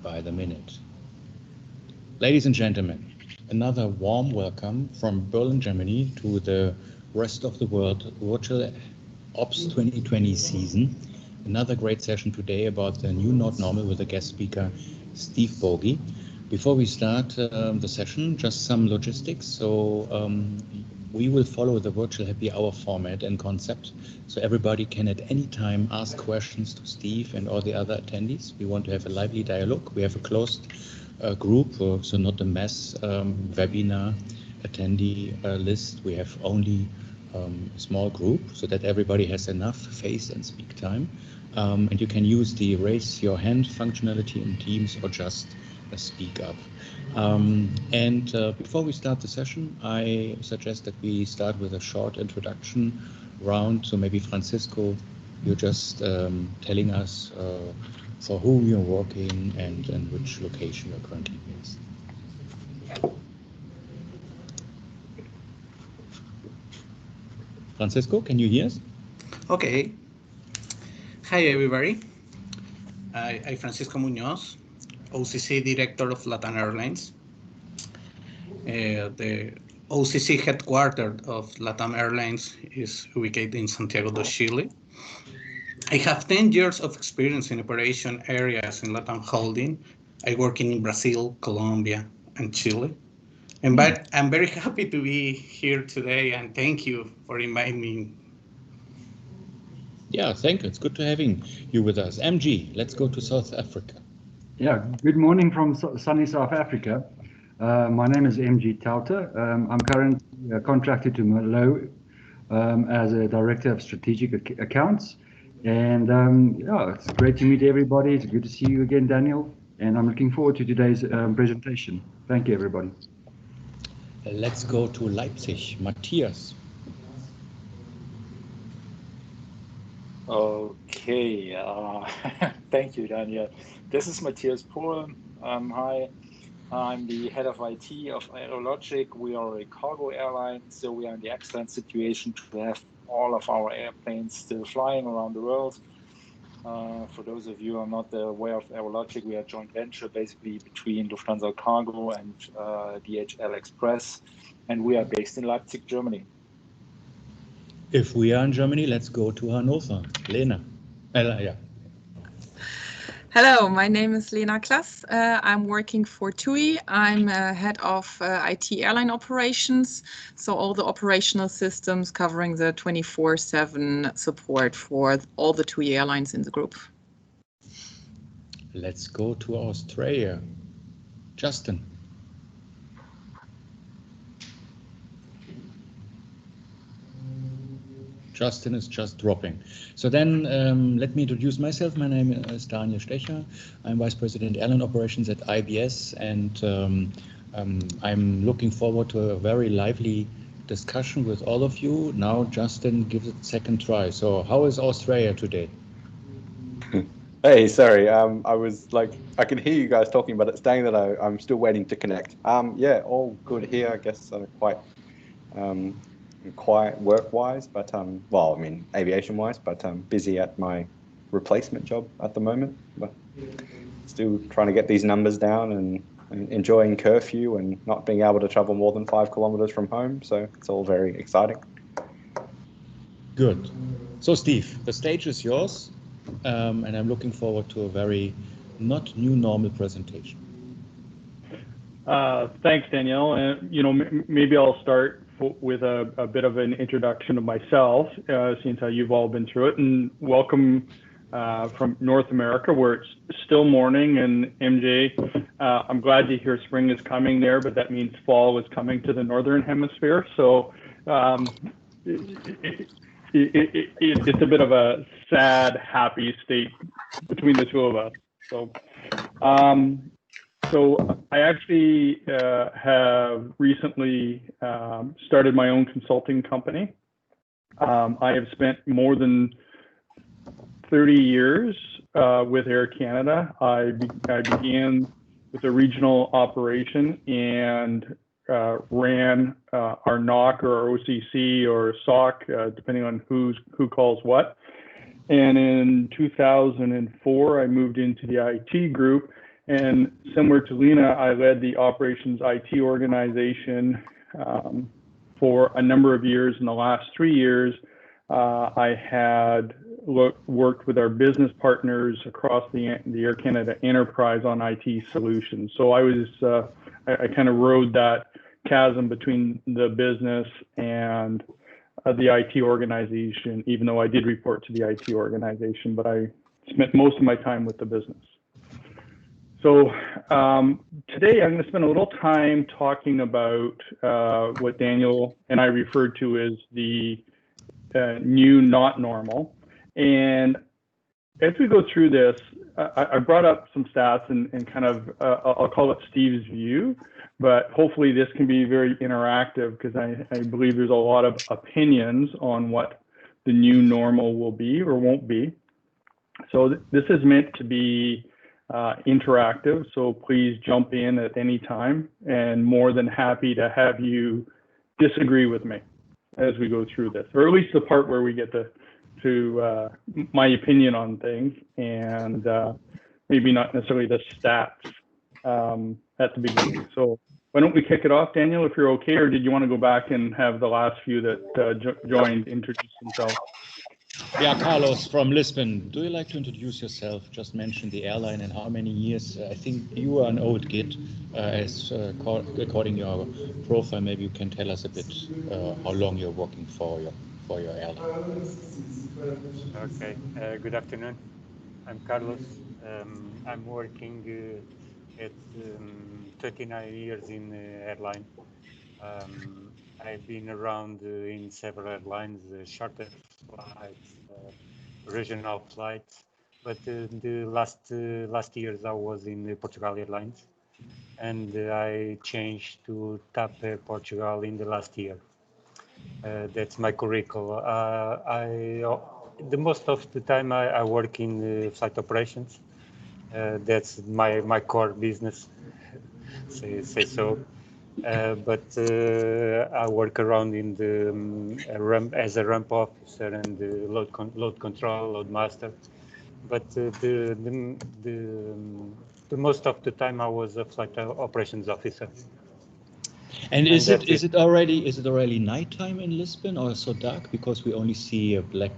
by the minute. Ladies and gentlemen, another warm welcome from Berlin, Germany to the rest of the world Virtual Ops 2020 season. Another great session today about the new not normal with a guest speaker, Steve Bogie. Before we start the session, just some logistics. So we will follow the virtual happy hour format and concept. So everybody can at any time ask questions to Steve and all the other attendees. We want to have a lively dialogue. We have a closed group, so not a mass webinar attendee list. We have only a small group so that everybody has enough face and speak time. And you can use the raise your hand functionality in Teams or just speak up. Before we start the session, I suggest that we start with a short introduction round. So maybe Francisco, you're just telling us for whom you're working and which location you're currently based. Francisco, can you hear us? Okay. Hi, everybody. I'm Francisco Muñoz, OCC Director of LATAM Airlines. The OCC headquarters of LATAM Airlines is located in Santiago de Chile. I have 10 years of experience in operation areas in LATAM Holding. I work in Brazil, Colombia, and Chile. And I'm very happy to be here today, and thank you for inviting me. Yeah, thank you. It's good to having you with us. MG, let's go to South Africa. Yeah, good morning from sunny South Africa. My name is MG Tauter. I'm currently contracted to Merlot as a Director of Strategic Accounts. And yeah, it's great to meet everybody. It's good to see you again, Daniel. And I'm looking forward to today's presentation. Thank you, everybody. Let's go to Leipzig. Matthias. Okay, thank you, Daniel. This is Matthias Pohl. Hi, I'm the head of IT of Aerologic. We are a cargo airline, so we are in the excellent situation to have all of our airplanes still flying around the world. For those of you who are not aware of Aerologic, we are a joint venture basically between Lufthansa Cargo and DHL Express, and we are based in Leipzig, Germany. If we are in Germany, let's go to Hannover. Lena. Yeah. Hello, my name is Lena Klass. I'm working for TUI. I'm head of IT airline operations, so all the operational systems covering the 24/7 support for all the TUI airlines in the group. Let's go to Australia. Justin. Justin is just dropping. So then let me introduce myself. My name is Daniel Stecher. I'm Vice President Airline Operations at IBS, and I'm looking forward to a very lively discussion with all of you. Now Justin gives it a second try. So how is Australia today? Hey, sorry. I was like, I could hear you guys talking, but it's saying that I'm still waiting to connect. Yeah, all good here. I guess quite quiet work-wise, but well, I mean aviation-wise, but busy at my replacement job at the moment. But still trying to get these numbers down and enjoying curfew and not being able to travel more than 5 kilometers from home. So it's all very exciting. Good. So Steve, the stage is yours, and I'm looking forward to a very not new normal presentation. Thanks, Danielle. And maybe I'll start with a bit of an introduction of myself, seeing how you've all been through it, and welcome from North America, where it's still morning. And MJ, I'm glad to hear spring is coming there, but that means fall is coming to the Northern Hemisphere. So it's a bit of a sad, happy state between the two of us. So I actually have recently started my own consulting company. I have spent more than 30 years with Air Canada. I began with a regional operation and ran our NOC or our OCC or SOC, depending on who calls what. And in 2004, I moved into the IT group And similar to Lena, I led the operations IT organization for a number of years. In the last 3 years, I had worked with our business partners across the Air Canada enterprise on IT solutions. So I kind of rode that chasm between the business and the IT organization, even though I did report to the IT organization, but I spent most of my time with the business. So today I'm going to spend a little time talking about what Daniel and I referred to as the new not normal. And as we go through this, I brought up some stats and kind of, I'll call it Steve's view, but hopefully this can be very interactive because I believe there's a lot of opinions on what the new normal will be or won't be. So this is meant to be interactive, so please jump in at any time, and more than happy to have you disagree with me as we go through this, or at least the part where we get to my opinion on things, and maybe not necessarily the stats at the beginning. So why don't we kick it off, Daniel, if you're okay, or did you want to go back and have the last few that joined introduce themselves? Yeah, Carlos from Lisbon. Do you like to introduce yourself? Just mention the airline and how many years. I think you are an old git, according to your profile. Maybe you can tell us a bit how long you're working for your airline. Okay. Good afternoon. I'm Carlos. I'm working at 39 years in airline. I've been around in several airlines, charter flights, regional flights, but the last years I was in Portugal Airlines, and I changed to TAP Air Portugal in the last year. That's my curriculum. The most of the time I work in flight operations. That's my core business. Say so. But I work around in the as a ramp officer and load control, load master. But the most of the time I was a flight operations officer. And is it already nighttime in Lisbon, or so dark because we only see a black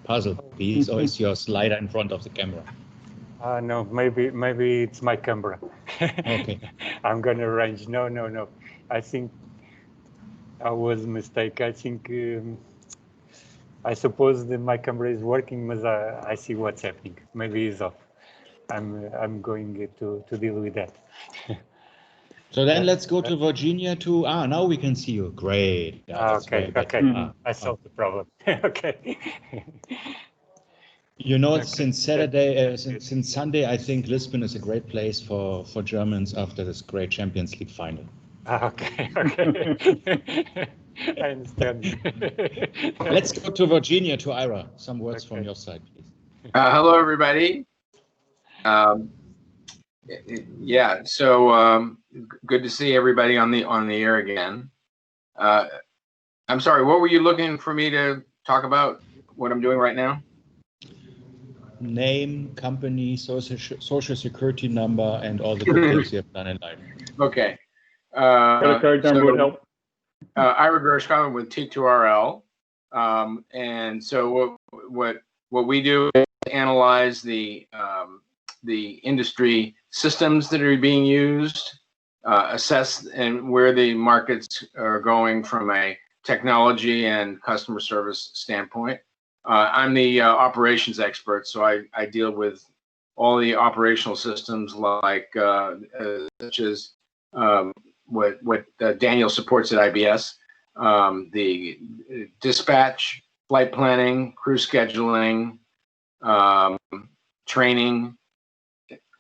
puzzle piece, or is your slider in front of the camera? No, maybe it's my camera. Okay. I'm gonna arrange. No. I think I was mistaken. I think I suppose that my camera is working, but I see what's happening. Maybe it's off. I'm going to deal with that. So then let's go to Virginia to, now we can see you. Great. Yeah, okay. I solved the problem. Okay. You know, since Saturday, since Sunday, I think Lisbon is a great place for Germans after this great Champions League final. Okay. I understand. Let's go to Virginia, to Ira. Some words from your side, please. Hello, everybody. Yeah, so good to see everybody on the air again. I'm sorry, what were you looking for me to talk about? What I'm doing right now? Name, company, social security number, and all the good things you have done in life. Okay. Credit card number would help. Ira Gershkov with T2RL. And so what we do is analyze the industry systems that are being used, assess and where the markets are going from a technology and customer service standpoint. I'm the operations expert, so I deal with all the operational systems like such as what Daniel supports at IBS, the dispatch, flight planning, crew scheduling, training,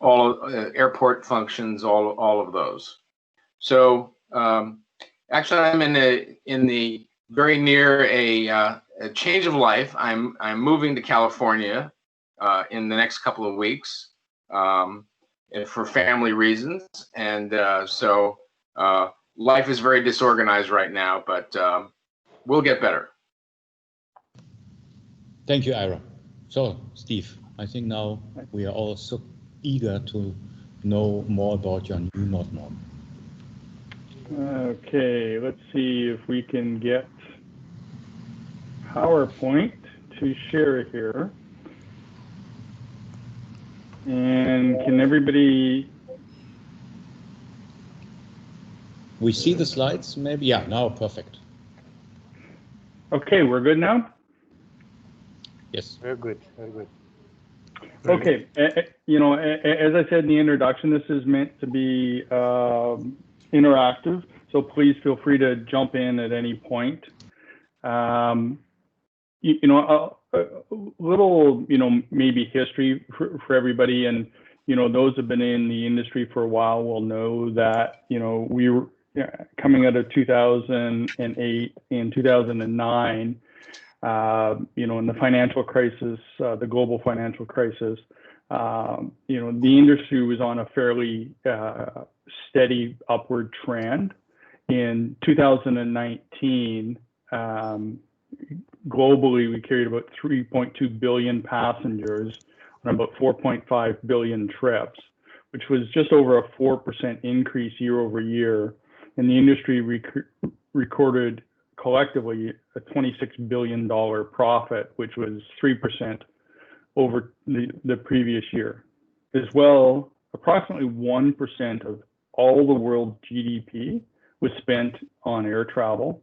all airport functions, all of those. So actually, I'm in the very near a change of life. I'm moving to California in the next couple of weeks for family reasons, and so life is very disorganized right now, but we'll get better. Thank you, Ira. So, Steve, I think now we are all so eager to know more about your new mod. Okay, let's see if we can get PowerPoint to share here. And can everybody? We see the slides, maybe? Yeah, now perfect. Okay, we're good now? Yes. Very good, very good. Okay, you know, as I said in the introduction, this is meant to be interactive, so please feel free to jump in at any point. You know, a little, you know, maybe history for everybody, and you know, those who've been in the industry for a while will know that, you know, we were coming out of 2008 and 2009. You know, in the financial crisis, the global financial crisis, you know, the industry was on a fairly steady upward trend. In 2019, globally, we carried about 3.2 billion passengers on about 4.5 billion trips, which was just over a 4% increase year over year. And the industry recorded collectively a $26 billion profit, which was 3% over the previous year. As well, approximately 1% of all the world GDP was spent on air travel.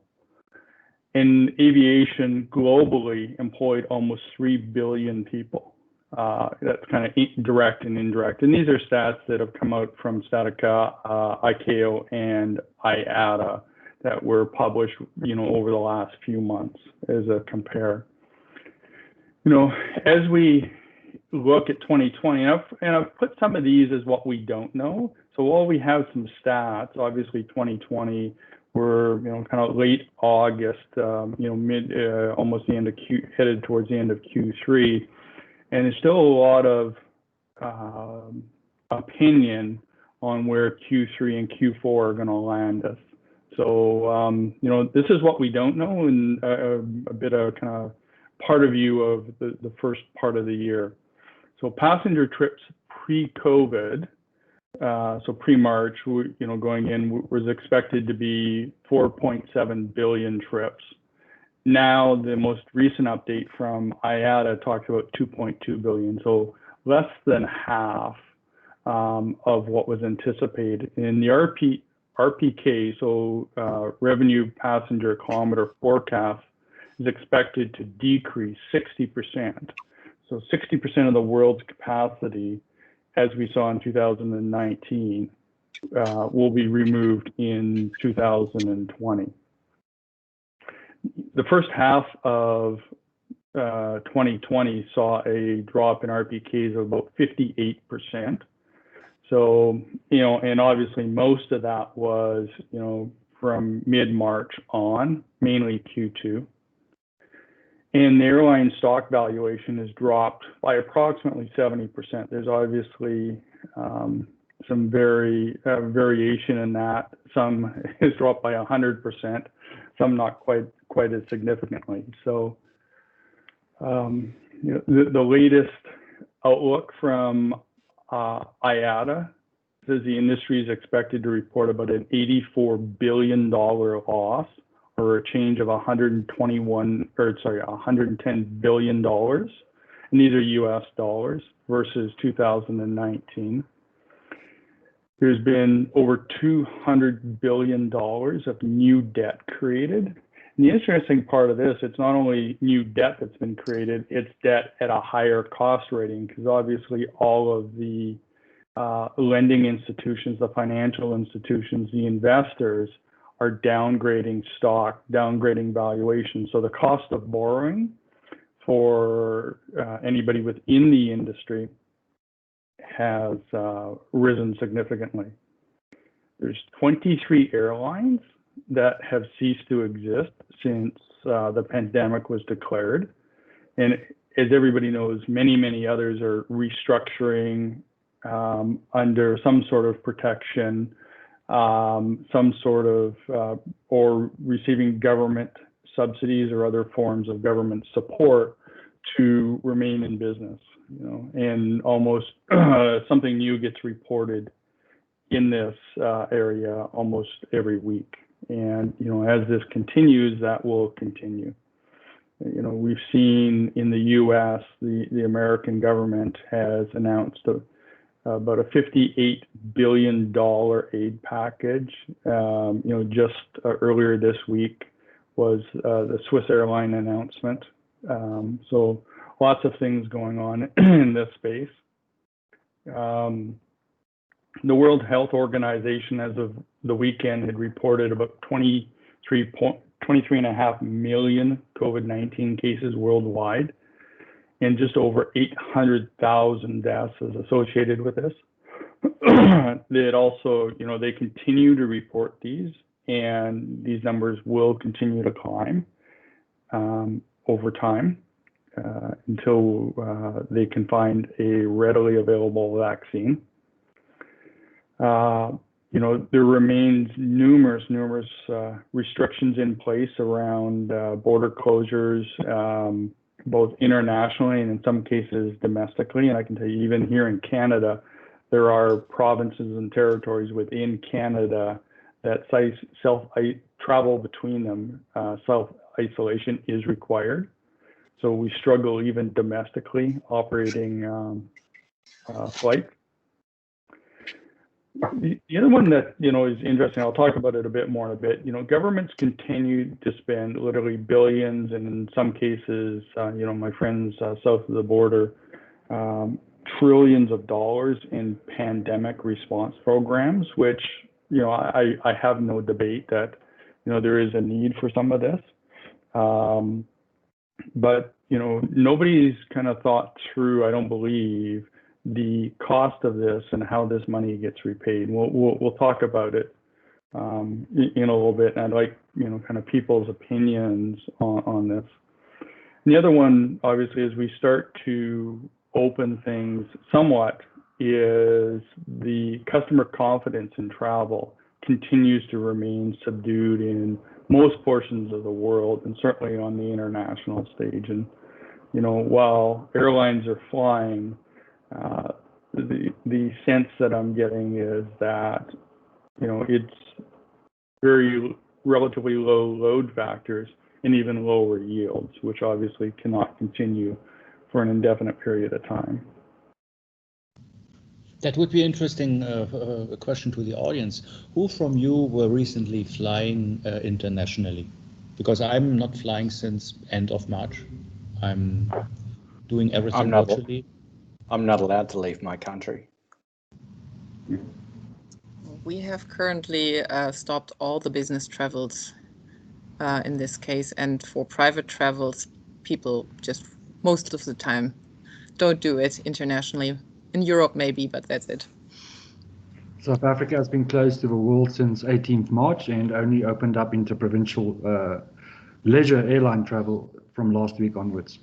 And aviation globally employed almost 3 billion people. That's kind of direct and indirect. And these are stats that have come out from Statica, ICAO, and IATA that were published, you know, over the last few months as a compare. You know, as we look at 2020, and I've put some of these as what we don't know. So while we have some stats, obviously 2020, we're, you know, kind of late August, you know, almost the end of headed towards the end of Q3. And there's still a lot of opinion on where Q3 and Q4 are going to land us. So, you know, this is what we don't know, and a bit of kind of part of view of the first part of the year. So passenger trips pre-COVID, so pre-March, you know, going in was expected to be 4.7 billion trips. Now, the most recent update from IATA talks about 2.2 billion, so less than half of what was anticipated. In the RPK, so revenue passenger kilometer forecast, is expected to decrease 60%. So 60% of the world's capacity, as we saw in 2019, will be removed in 2020. The first half of 2020 saw a drop in RPKs of about 58%. So, you know, and obviously most of that was, you know, from mid-March on, mainly Q2. And the airline stock valuation has dropped by approximately 70%. There's obviously some variation in that. Some has dropped by 100%, some not quite as significantly. So, you know, the latest outlook from IATA says the industry is expected to report about an $84 billion loss, or a change of $110 billion, and these are US dollars, versus 2019. There's been over $200 billion of new debt created. And the interesting part of this, it's not only new debt that's been created, it's debt at a higher cost rating, because obviously all of the lending institutions, the financial institutions, the investors are downgrading stock, downgrading valuation. So the cost of borrowing for anybody within the industry has risen significantly. There's 23 airlines that have ceased to exist since the pandemic was declared. And as everybody knows, many others are restructuring under some sort of protection, some sort of, or receiving government subsidies or other forms of government support to remain in business. and almost something new gets reported in this area almost every week. And, as this continues, that will continue. We've seen in the U.S., the American government has announced about a $58 billion aid package. Just earlier this week was the Swiss airline announcement. So lots of things going on in this space. The World Health Organization, as of the weekend, had reported about 23.5 million COVID-19 cases worldwide, and just over 800,000 deaths is associated with this. They also, they continue to report these, and these numbers will continue to climb over time until they can find a readily available vaccine. There remains numerous restrictions in place around border closures, both internationally and in some cases domestically. And I can tell you, even here in Canada, there are provinces and territories within Canada that travel between them, self-isolation is required. So we struggle even domestically operating flights. The other one that is interesting, I'll talk about it a bit more in a bit. Governments continue to spend literally billions, and in some cases, my friends south of the border, trillions of dollars in pandemic response programs, which I have no debate that there is a need for some of this, but nobody's kind of thought through, I don't believe, the cost of this and how this money gets repaid. We'll talk about it in a little bit, and I'd like kind of people's opinions on this. And the other one, obviously, as we start to open things somewhat, is the customer confidence in travel continues to remain subdued in most portions of the world, and certainly on the international stage. And while airlines are flying, the sense that I'm getting is that it's very relatively low load factors and even lower yields, which obviously cannot continue for an indefinite period of time. That would be interesting. A question to the audience: who from you were recently flying internationally? Because I'm not flying since end of March. I'm doing everything virtually. I'm not allowed to leave my country. We have currently stopped all the business travels in this case, and for private travels, people just most of the time don't do it internationally. In Europe maybe, but that's it. South Africa has been closed to the world since 18th March and only opened up interprovincial leisure airline travel from last week onwards.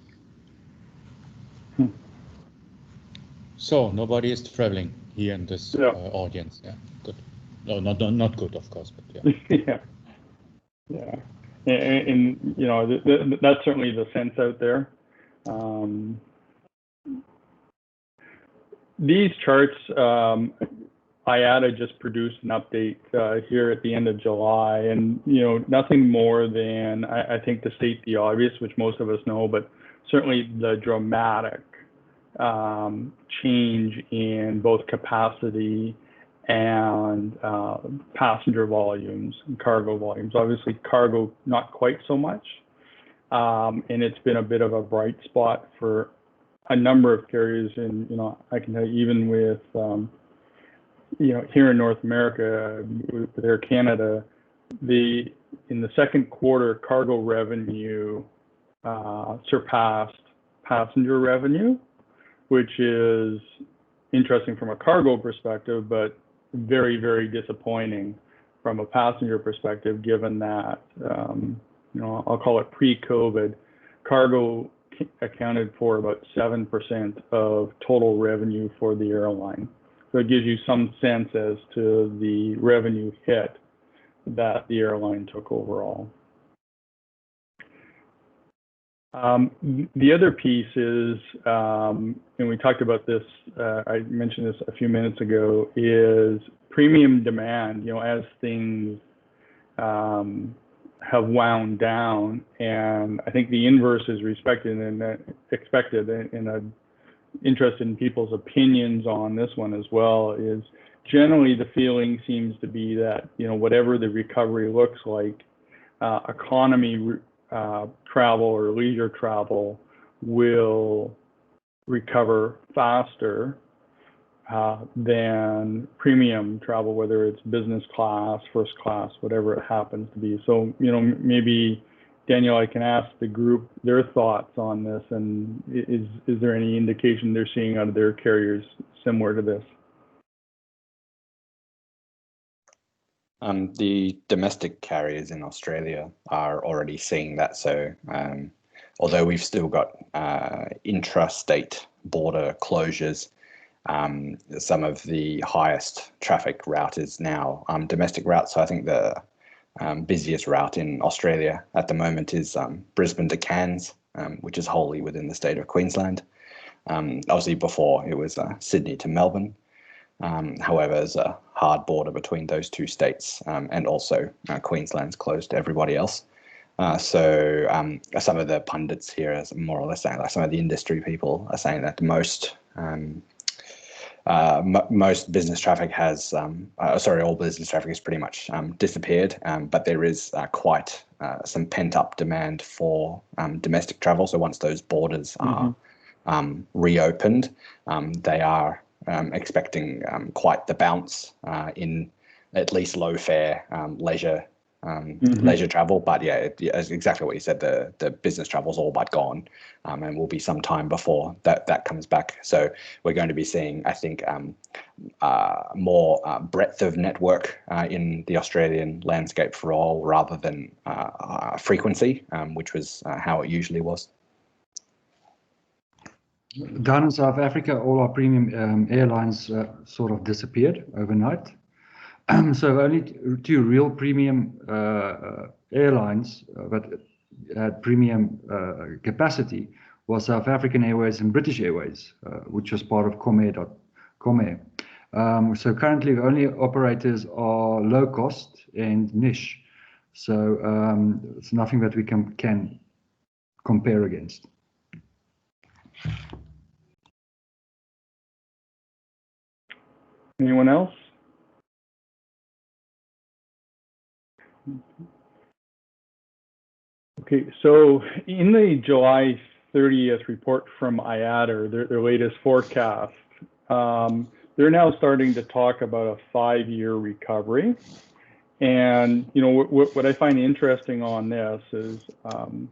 So nobody is traveling here in this audience. Yeah, good. No, not good, of course, but yeah. yeah. And that's certainly the sense out there. These charts, IATA just produced an update here at the end of July, and nothing more than I think to state the obvious, which most of us know, but certainly the dramatic change in both capacity and passenger volumes and cargo volumes. Obviously, cargo not quite so much, and it's been a bit of a bright spot for a number of carriers. And I can tell you, even with here in North America with Air Canada, in the second quarter, cargo revenue surpassed passenger revenue, which is interesting from a cargo perspective, but very, very disappointing from a passenger perspective, given that, I'll call it pre-COVID, cargo accounted for about 7% of total revenue for the airline. So it gives you some sense as to the revenue hit that the airline took overall. The other piece is, and we talked about this, I mentioned this a few minutes ago, is premium demand, as things have wound down. And I think the inverse is expected and interested in people's opinions on this one as well, is generally the feeling seems to be that, whatever the recovery looks like, economy travel or leisure travel will recover faster than premium travel, whether it's business class, first class, whatever it happens to be. So, maybe Daniel, I can ask the group their thoughts on this, and is there any indication they're seeing out of their carriers similar to this? The domestic carriers in Australia are already seeing that. So although we've still got intrastate border closures, some of the highest traffic route is now domestic routes. So I think the busiest route in Australia at the moment is Brisbane to Cairns, which is wholly within the state of Queensland. Obviously before it was Sydney to Melbourne. However, there's a hard border between those two states, and also Queensland's closed to everybody else. So some of the pundits here are more or less saying, like some of the industry people are saying that most business traffic has, all business traffic has pretty much disappeared, but there is quite some pent-up demand for domestic travel. So once those borders are reopened, they are expecting quite the bounce in at least low fare leisure leisure travel. But yeah, as exactly what you said, the business travel's all but gone, and will be some time before that comes back. So we're going to be seeing, I think, more breadth of network in the Australian landscape for all, rather than frequency, which was how it usually was. Down in South Africa, all our premium airlines sort of disappeared overnight. So only two real premium airlines that had premium capacity was South African Airways and British Airways, which was part of Comair. So currently the only operators are low cost and niche. So it's nothing that we can compare against. Anyone else? Okay, so in the July 30th report from IATA, their latest forecast, they're now starting to talk about a 5-year recovery. And, what I find interesting on this is, and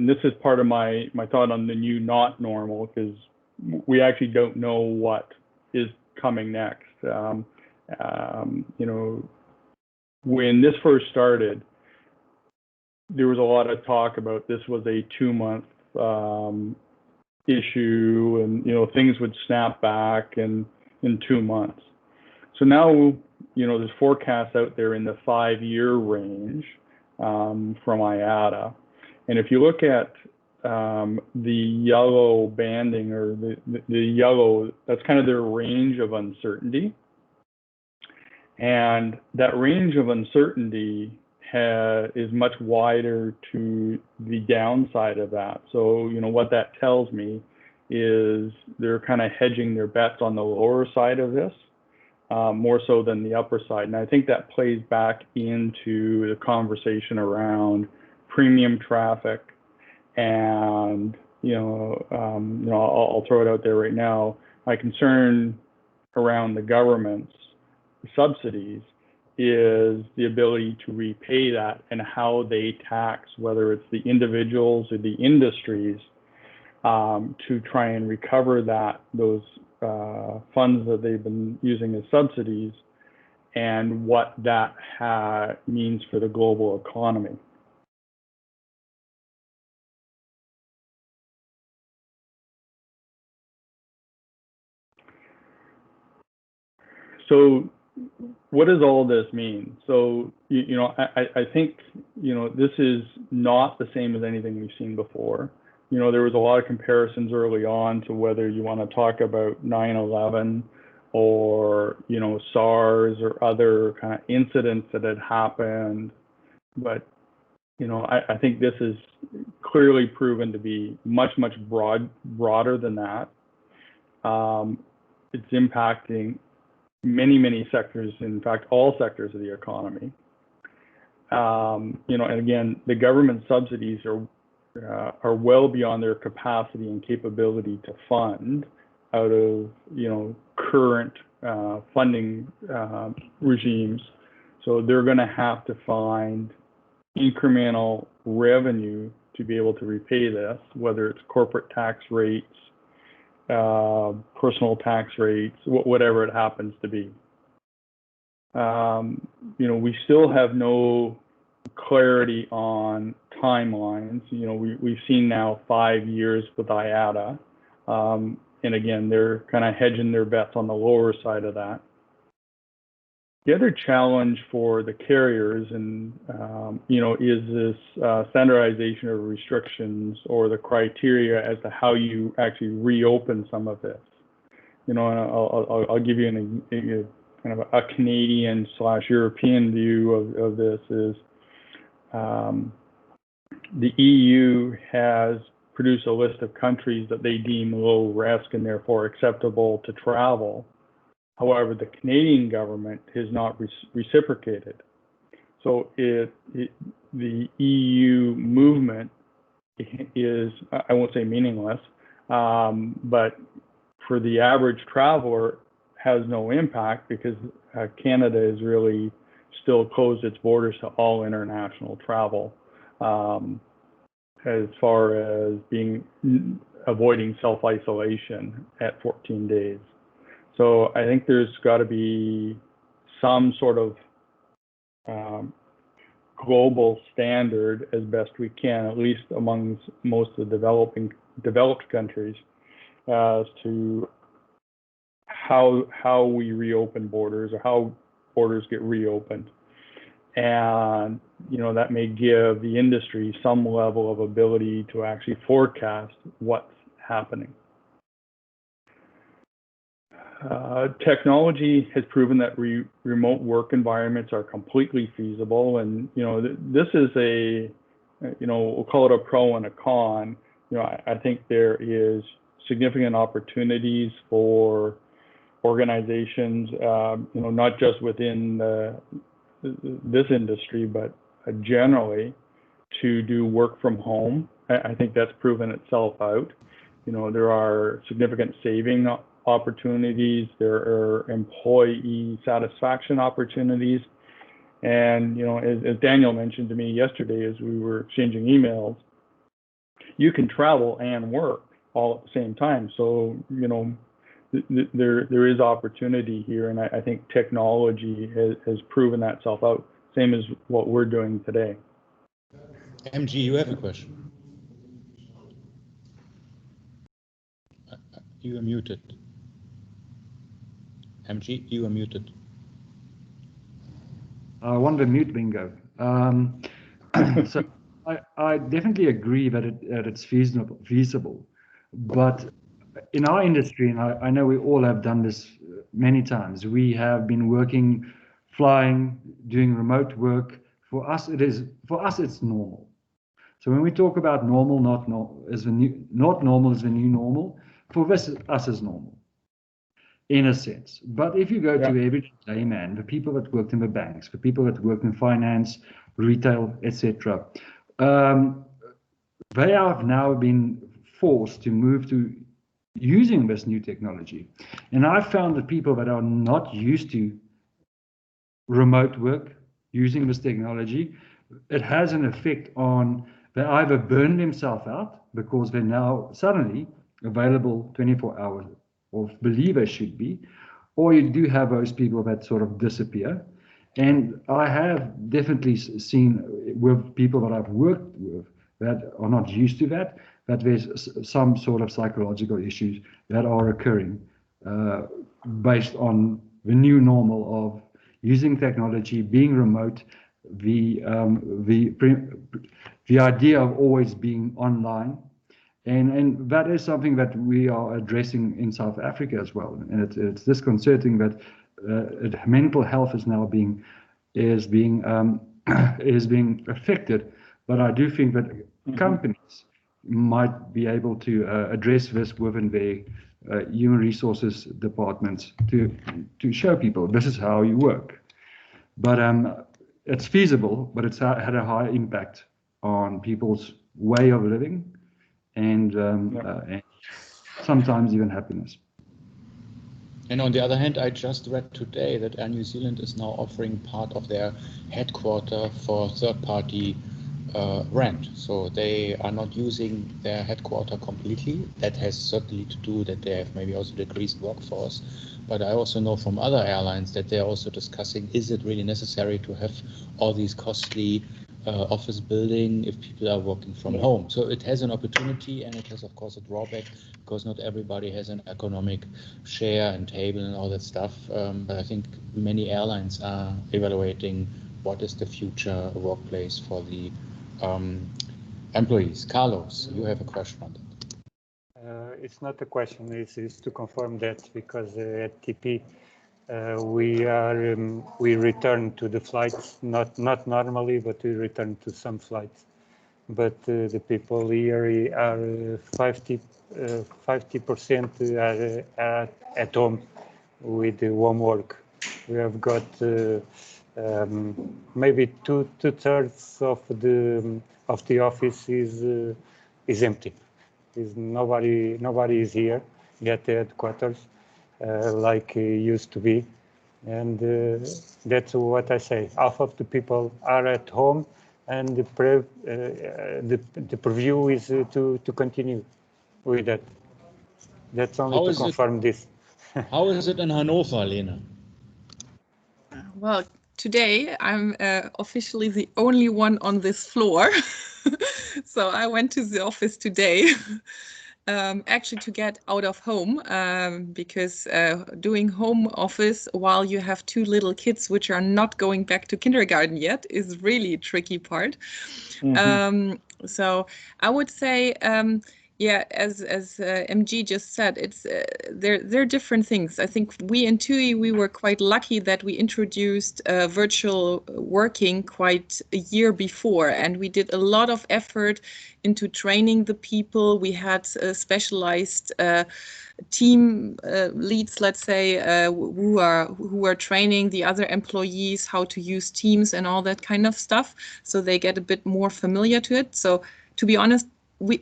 this is part of my thought on the new not normal, because we actually don't know what is coming next. When this first started, there was a lot of talk about this was a 2-month issue, and things would snap back in 2 months. So now there's forecasts out there in the 5-year range from IATA, and if you look at the yellow banding, or the yellow, that's kind of their range of uncertainty. And that range of uncertainty is much wider to the downside of that. So, what that tells me is they're kind of hedging their bets on the lower side of this, more so than the upper side. And I think that plays back into the conversation around premium traffic. And, I'll throw it out there right now. My concern around the government's subsidies is the ability to repay that, and how they tax, whether it's the individuals or the industries, to try and recover those funds that they've been using as subsidies, and what that means for the global economy. So what does all this mean? So, I think, this is not the same as anything we've seen before. There was a lot of comparisons early on to whether you want to talk about 9/11 or, SARS or other kind of incidents that had happened. But, I think this is clearly proven to be much broader than that. It's impacting many sectors, in fact, all sectors of the economy. And again, the government subsidies are well beyond their capacity and capability to fund out of, current funding regimes. So they're going to have to find incremental revenue to be able to repay this, whether it's corporate tax rates, personal tax rates, whatever it happens to be. We still have no clarity on timelines. We've seen now 5 years with IATA. And again, they're kind of hedging their bets on the lower side of that. The other challenge for the carriers is this standardization of restrictions or the criteria as to how you actually reopen some of this. And I'll give you kind of a Canadian/European view of this is the EU has produced a list of countries that they deem low risk and therefore acceptable to travel. However, the Canadian government has not reciprocated. So the EU movement is, I won't say meaningless, but for the average traveler has no impact because Canada has really still closed its borders to all international travel as far as avoiding self-isolation at 14 days. So I think there's got to be some sort of global standard as best we can, at least among most of the developed countries, as to how we reopen borders or how borders get reopened. And, that may give the industry some level of ability to actually forecast what's happening. Technology has proven that remote work environments are completely feasible. And, this is we'll call it a pro and a con. I think there is significant opportunities for organizations, not just within this industry, but generally to do work from home. I think that's proven itself out. There are significant saving opportunities, there are employee satisfaction opportunities. And, as Daniel mentioned to me yesterday as we were exchanging emails, you can travel and work all at the same time. So, there is opportunity here, and I think technology has proven that self out, same as what we're doing today. MG, you have a question. You are muted. MG, you are muted. I wanted to mute bingo. So I definitely agree that it's feasible, but in our industry, and I know we all have done this many times, we have been working, flying, doing remote work. For us, it's normal. So when we talk about normal, not normal is the new normal. For us is normal, in a sense. But if you go to everyday layman, the people that worked in the banks, the people that worked in finance, retail, etc., they have now been forced to move to using this new technology. And I found that people that are not used to remote work, using this technology, it has an effect on, they either burn themselves out because they're now suddenly available 24 hours, or believe they should be, or you do have those people that sort of disappear. And I have definitely seen with people that I've worked with that are not used to that there's some sort of psychological issues that are occurring based on the new normal of using technology, being remote, the idea of always being online. And that is something that we are addressing in South Africa as well. And it's disconcerting that mental health is now being affected. But I do think that companies might be able to address this within their human resources departments to show people this is how you work. But it's feasible, but it's had a high impact on people's way of living and sometimes even happiness. And on the other hand, I just read today that Air New Zealand is now offering part of their headquarter for third-party rent. So they are not using their headquarter completely. That has certainly to do that they have maybe also decreased workforce. But I also know from other airlines that they're also discussing, is it really necessary to have all these costly office building if people are working from home? So it has an opportunity, and it has of course a drawback, because not everybody has an economic share and table and all that stuff. But I think many airlines are evaluating what is the future workplace for the employees. Carlos, you have a question on that. It's not a question, it's to confirm that, because at TP we return to the flights, not normally, but we return to some flights. But the people here are 50% are at home with the homework. We have got maybe two-thirds of the office is empty. Nobody is here at the headquarters like it used to be, and that's what I say. Half of the people are at home, and the preview is to continue with that. That's only to confirm this. How is it in Hannover, Lena? Well, today I'm officially the only one on this floor. So I went to the office today actually to get out of home because doing home office while you have two little kids which are not going back to kindergarten yet is really a tricky part. So I would say, yeah, as MG just said, it's they're different things. I think we in TUI, we were quite lucky that we introduced virtual working quite a year before, and we did a lot of effort into training the people. We had specialized team leads, let's say, who are training the other employees how to use Teams and all that kind of stuff, so they get a bit more familiar to it. So to be honest,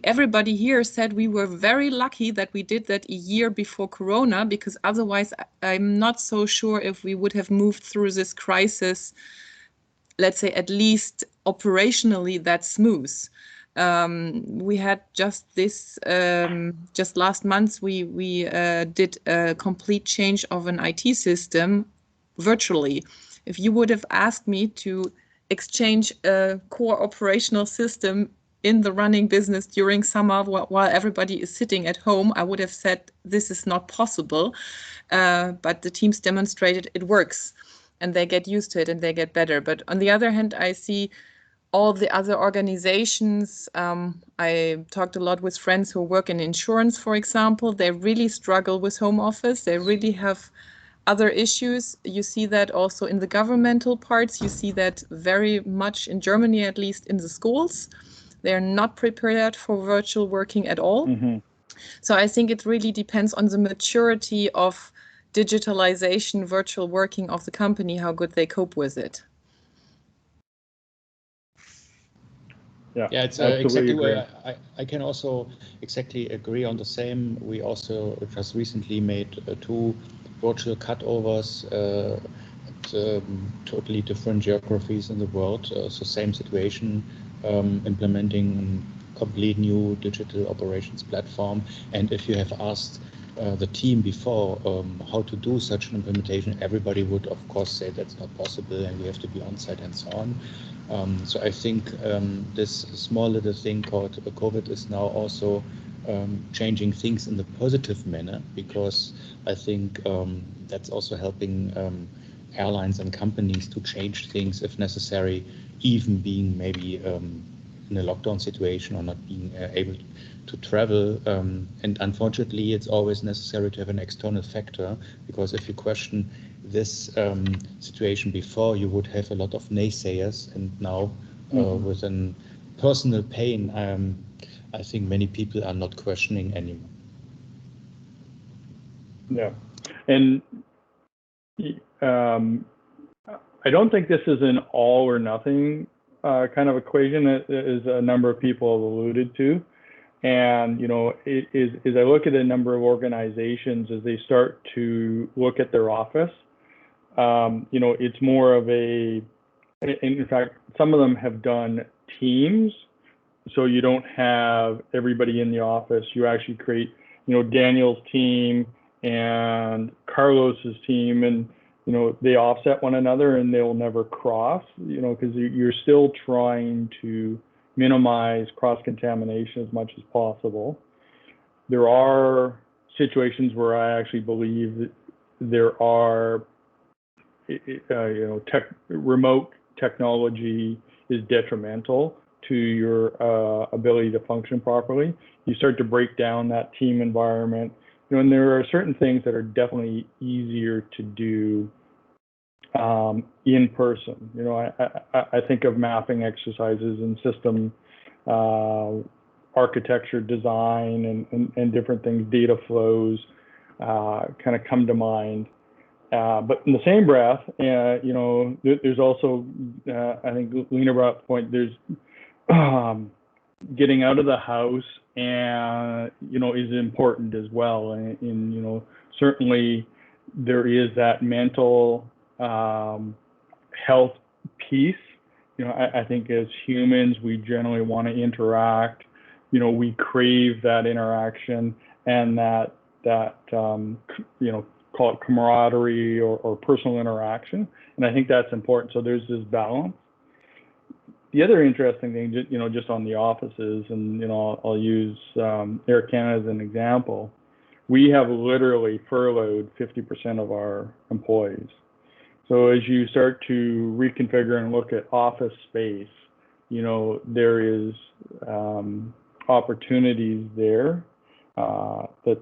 everybody here said we were very lucky that we did that a year before Corona, because otherwise I'm not so sure if we would have moved through this crisis, let's say at least operationally, that smooth. We had just this, just last month, we did a complete change of an IT system virtually. If you would have asked me to exchange a core operational system in the running business during summer while everybody is sitting at home, I would have said this is not possible. But the teams demonstrated it works, and they get used to it and they get better. But on the other hand, I see all the other organizations. I talked a lot with friends who work in insurance, for example. They really struggle with home office. They really have other issues. You see that also in the governmental parts. You see that very much in Germany, at least in the schools. They're not prepared for virtual working at all. So I think it really depends on the maturity of digitalization, virtual working of the company, how good they cope with it. Yeah, it's exactly where I can also exactly agree on the same. We also just recently made 2 virtual cutovers at totally different geographies in the world. So same situation. Implementing a complete new digital operations platform. And if you have asked the team before how to do such an implementation, everybody would of course say that's not possible and we have to be on site and so on. So I think this small little thing called COVID is now also changing things in the positive manner, because I think that's also helping airlines and companies to change things if necessary, even being maybe in a lockdown situation or not being able to travel. And unfortunately, it's always necessary to have an external factor, because if you question this situation before, you would have a lot of naysayers, and now with a personal pain, I think many people are not questioning anymore. Yeah, and I don't think this is an all or nothing kind of equation, as a number of people have alluded to. And, you know, as I look at a number of organizations, as they start to look at their office, you know, it's more of a, in fact, some of them have done teams. So you don't have everybody in the office. You actually create, you know, Daniel's team and Carlos's team, and, you know, they offset one another and they'll never cross, you know, because you're still trying to minimize cross-contamination as much as possible. There are situations where I actually believe that there are, you know, remote technology is detrimental to your ability to function properly. You start to break down that team environment, you know, and there are certain things that are definitely easier to do in person. You know, I think of mapping exercises and system architecture design and different things, data flows kind of come to mind. But in the same breath, you know, there's also, I think Lena brought up the point, there's getting out of the house, and, you know, is important as well. And you know, certainly there is that mental health piece. You know, I think as humans, we generally want to interact. You know, we crave that interaction and that you know, call it camaraderie or personal interaction. And I think that's important. So there's this balance. The other interesting thing, you know, just on the offices, and, you know, I'll use Air Canada as an example. We have literally furloughed 50% of our employees. So as you start to reconfigure and look at office space, you know, there is opportunities there that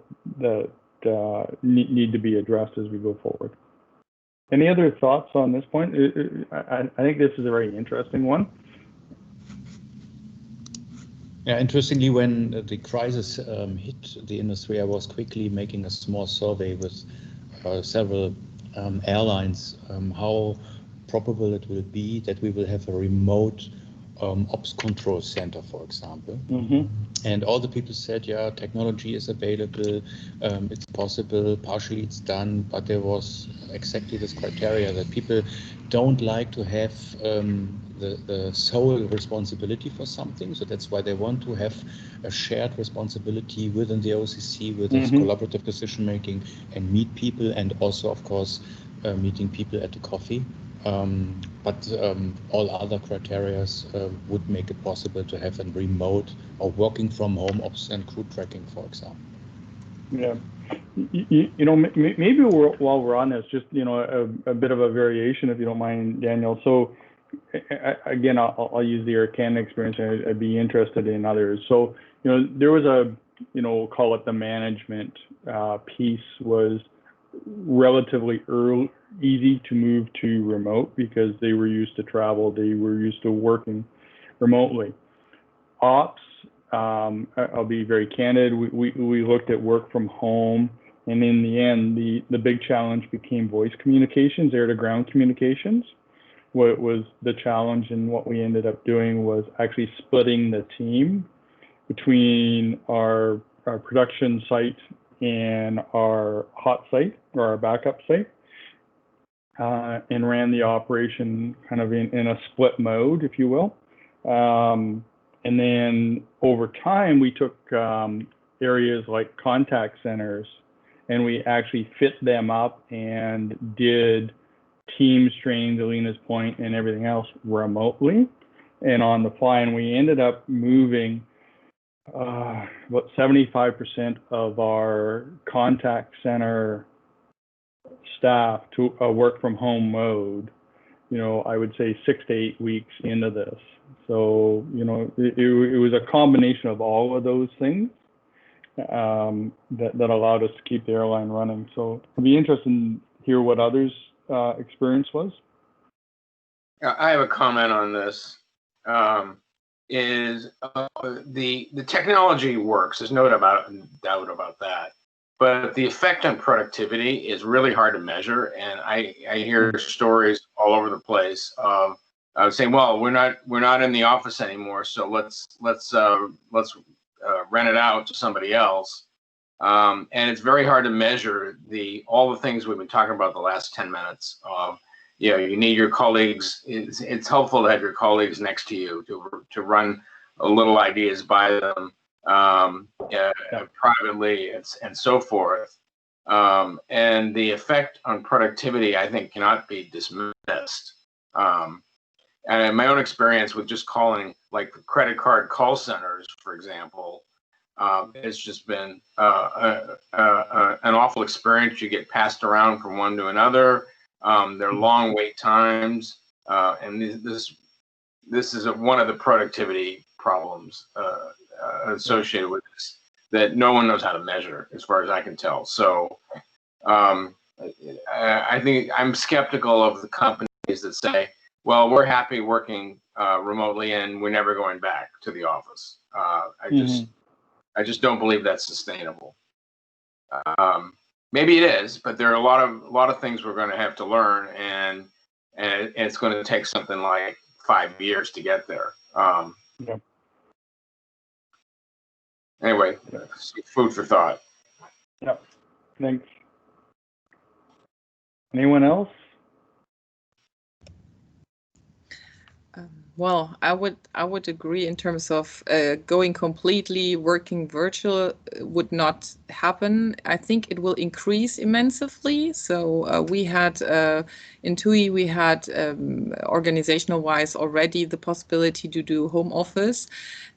need to be addressed as we go forward. Any other thoughts on this point? I think this is a very interesting one. Yeah, interestingly, when the crisis hit the industry, I was quickly making a small survey with several airlines, how probable it will be that we will have a remote ops control center, for example. And all the people said, yeah, technology is available, it's possible, partially it's done, but there was exactly this criteria that people don't like to have the sole responsibility for something. So that's why they want to have a shared responsibility within the OCC, with this collaborative decision making, and meet people, and also, of course, meeting people at the coffee. But all other criteria would make it possible to have a remote or working from home ops and crew tracking, for example. Yeah, you know, maybe while we're on this, just, you know, a bit of a variation, if you don't mind, Daniel. So again, I'll use the Air Canada experience. I'd be interested in others. So, you know, there was a, you know, we'll call it the management piece was relatively easy to move to remote because they were used to travel, they were used to working remotely. Ops, I'll be very candid, we looked at work from home, and in the end, the big challenge became voice communications, air-to-ground communications. What was the challenge, and what we ended up doing was actually splitting the team between our production site and our hot site, or our backup site, and ran the operation kind of in a split mode, if you will. And then over time, we took areas like contact centers, and we actually fit them up and did Teams trainings, Alina's point, and everything else remotely and on the fly. And we ended up moving about 75% of our contact center staff to a work from home mode, you know, I would say 6 to 8 weeks into this. So, you know, it was a combination of all of those things that allowed us to keep the airline running. So I'd be interested in hear what others' experience was. I have a comment on this. The technology works. There's no doubt about that. But the effect on productivity is really hard to measure. And I hear stories all over the place of saying, well, we're not in the office anymore, so let's rent it out to somebody else. And it's very hard to measure all the things we've been talking about the last 10 minutes of, you know, you need your colleagues. It's helpful to have your colleagues next to you to run little ideas by them privately and so forth. And the effect on productivity, I think, cannot be dismissed. And in my own experience with just calling, like credit card call centers, for example, it's just been an awful experience. You get passed around from one to another. There are long wait times, and this is one of the productivity problems associated with this that no one knows how to measure, as far as I can tell. So I think I'm skeptical of the companies that say, well, we're happy working remotely and we're never going back to the office. I just don't believe that's sustainable. Maybe it is, but there are a lot of things we're going to have to learn, and it's going to take something like 5 years to get there. Anyway, food for thought. Yep. Thanks. Anyone else? Well, I would agree in terms of going completely working virtual would not happen. I think it will increase immensely. So we had in TUI, we had organizational wise already the possibility to do home office.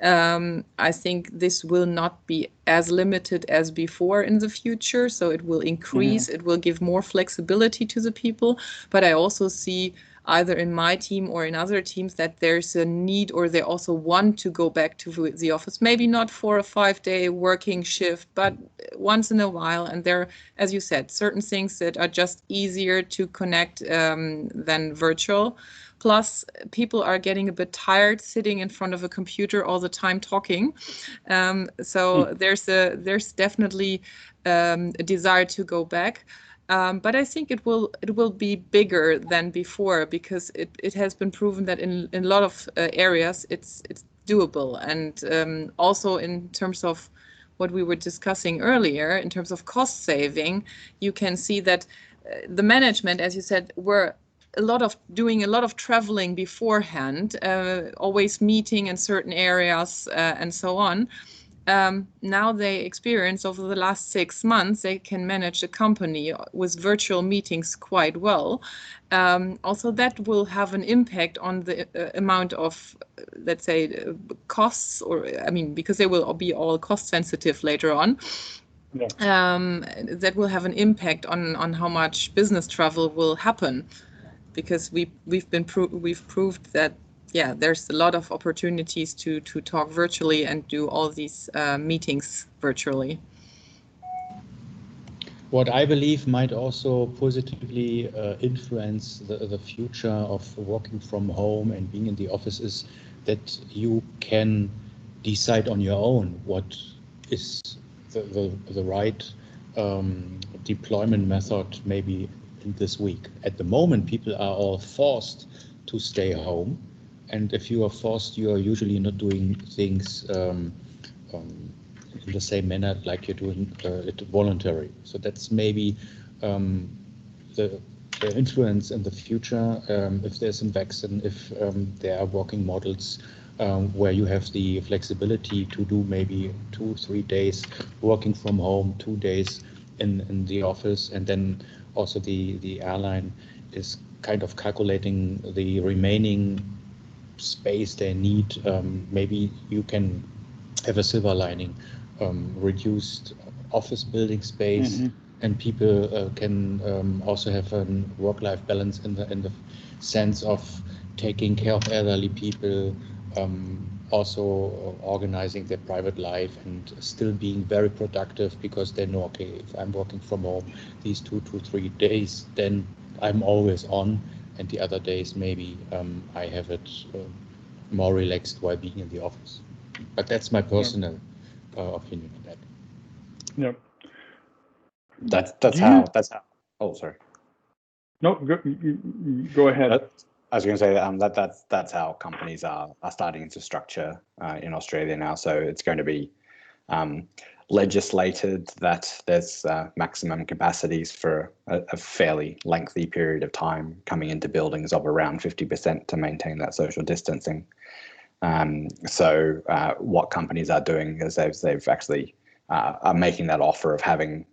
I think this will not be as limited as before in the future. So it will increase. It will give more flexibility to the people. But I also see either in my team or in other teams that there's a need, or they also want to go back to the office, maybe not for a 5-day working shift, but once in a while. And there, as you said, certain things that are just easier to connect than virtual. Plus, people are getting a bit tired sitting in front of a computer all the time talking. So there's definitely a desire to go back. But I think it will be bigger than before, because it has been proven that in a lot of areas it's doable. And also in terms of what we were discussing earlier, in terms of cost saving, you can see that the management, as you said, were doing a lot of traveling beforehand, always meeting in certain areas and so on. Now they experience over the last 6 months, they can manage a company with virtual meetings quite well. Also, that will have an impact on the amount of, let's say, costs, or I mean, because they will be all cost sensitive later on. That will have an impact on how much business travel will happen, because we've proved that. Yeah, there's a lot of opportunities to talk virtually and do all these meetings virtually. What I believe might also positively influence the future of working from home and being in the office is that you can decide on your own what is the right deployment method maybe in this week. At the moment, people are all forced to stay home. And if you are forced, you are usually not doing things in the same manner like you're doing it voluntary. So that's maybe the influence in the future, if there's a vaccine, if there are working models where you have the flexibility to do maybe 2-3 days working from home, 2 days in the office, and then also the airline is kind of calculating the remaining space they need. Maybe you can have a silver lining, reduced office building space, and people can also have a work-life balance in the sense of taking care of elderly people, also organizing their private life and still being very productive because they know, okay, if I'm working from home these 2 to 3 days, then I'm always on, and the other days maybe I have it more relaxed while being in the office. But that's my personal opinion on that. Yep. That's how. Oh, sorry. No, go ahead. I was going to say that's how companies are starting to structure in Australia now. So it's going to be legislated that there's maximum capacities for a fairly lengthy period of time coming into buildings of around 50% to maintain that social distancing. So what companies are doing is they've actually are making that offer of having